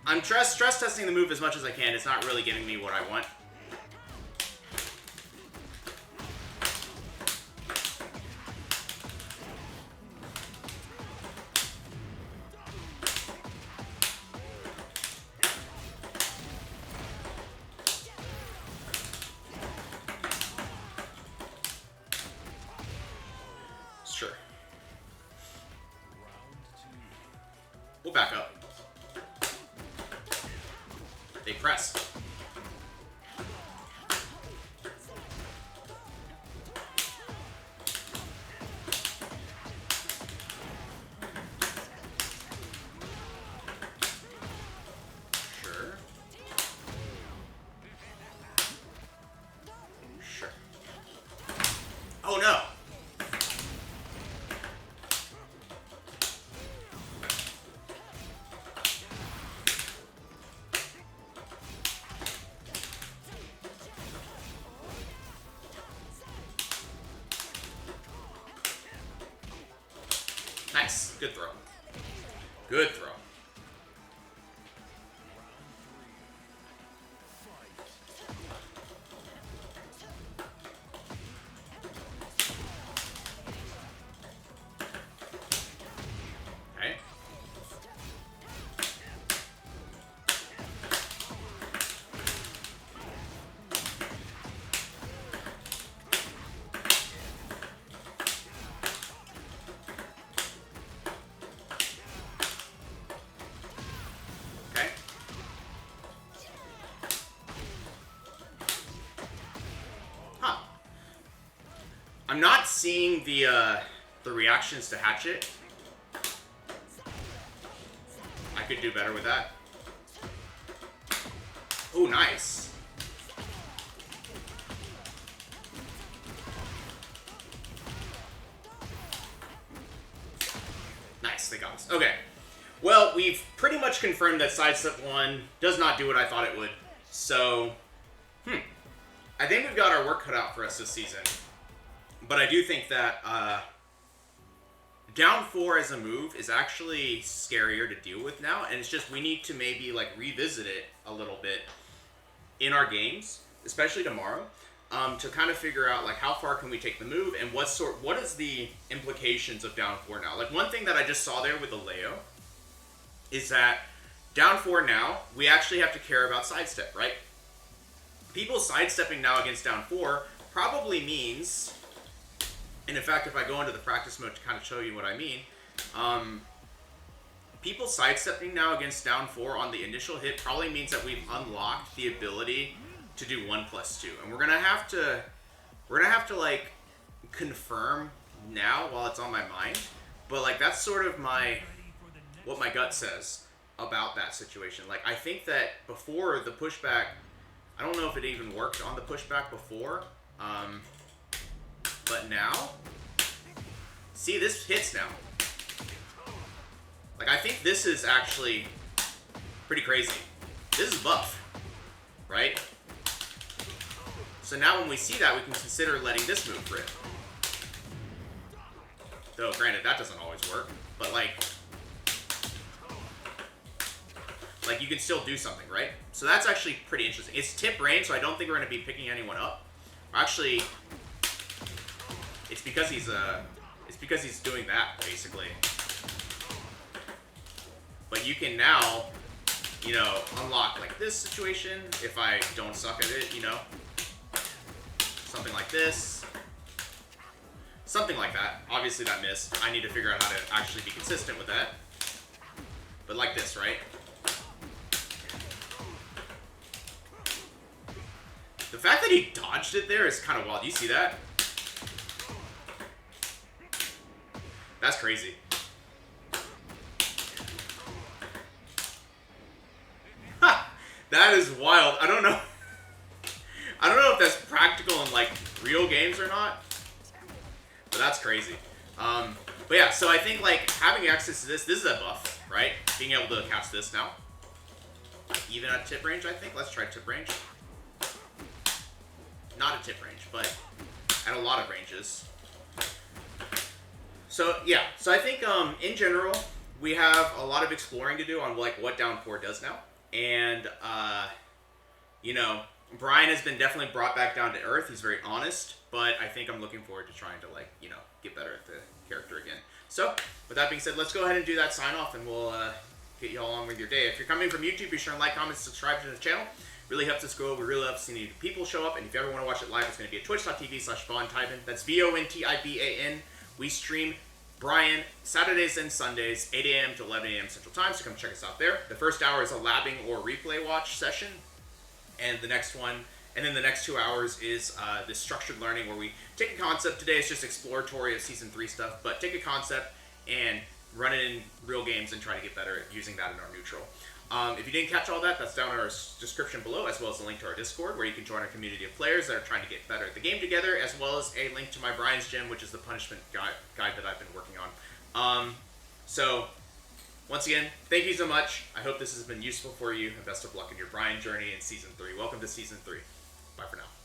I'm stress testing the move as much as I can. It's not really giving me what I want. Sure. We'll back up. They press. Sure. Sure. Oh no! Nice. Good throw. Good throw. Okay. Okay. Huh. I'm not seeing the reactions to Hatchet. I could do better with that. Oh, nice. Nice, they got us. Okay. Well, we've pretty much confirmed that Sidestep 1 does not do what I thought it would. So, I think we've got our work cut out for us this season. But I do think that down 4 as a move is actually scarier to deal with now. And it's just we need to maybe like revisit it a little bit in our games, especially tomorrow, to kind of figure out like how far can we take the move and what is the implications of down 4 now. Like one thing that I just saw there with the Leo is that down 4 now, we actually have to care about sidestep, right? People sidestepping now against down 4 probably means, and in fact, if I go into the practice mode to kind of show you what I mean, people sidestepping now against down 4 on the initial hit probably means that we've unlocked the ability to do 1+2, and we're gonna have to like confirm now while it's on my mind, but like that's sort of what my gut says about that situation. Like I think that before the pushback, I don't know if it even worked on the pushback before, but now, see, this hits now. Like I think this is actually pretty crazy. This is buff, right? So now when we see that, we can consider letting this move rip. Though granted, that doesn't always work, but like you can still do something, right? So that's actually pretty interesting. It's tip range, so I don't think we're going to be picking anyone up. Actually, it's because he's doing that basically. But you can now you know, unlock like this situation if I don't suck at it, you know. Something like this. Something like that. Obviously that missed. I need to figure out how to actually be consistent with that. But like this, right? The fact that he dodged it there is kind of wild. You see that? That's crazy. Ha! That is wild. I don't know. I don't know if that's practical in like real games or not. But that's crazy. But yeah, so I think like having access to this is a buff, right? Being able to catch this now. Even at tip range, I think. Let's try tip range. Not at tip range, but at a lot of ranges. So yeah, so I think in general we have a lot of exploring to do on like what down 4 does now, and you know, Bryan has been definitely brought back down to earth. He's very honest, but I think I'm looking forward to trying to like, you know, get better at the character again. So with that being said, let's go ahead and do that sign off, and we'll get you all on with your day. If you're coming from YouTube, be sure to like, comment, subscribe to the channel. Really helps us grow. We really love seeing new people show up. And if you ever want to watch it live, it's going to be at twitch.tv/VonTiban. That's VONTIBAN. We stream Bryan Saturdays and Sundays, 8 a.m. to 11 a.m. Central Time, so come check us out there. The first hour is a labbing or replay watch session, and the next one, and then the next 2 hours is this structured learning where we take a concept. Today it's just exploratory of Season 3 stuff, but take a concept and run it in real games and try to get better at using that in our neutral. If you didn't catch all that, that's down in our description below, as well as a link to our Discord, where you can join our community of players that are trying to get better at the game together, as well as a link to my Bryan's Gym, which is the punishment guide that I've been working on. So, once again, thank you so much. I hope this has been useful for you, and best of luck in your Bryan journey in Season 3. Welcome to Season 3. Bye for now.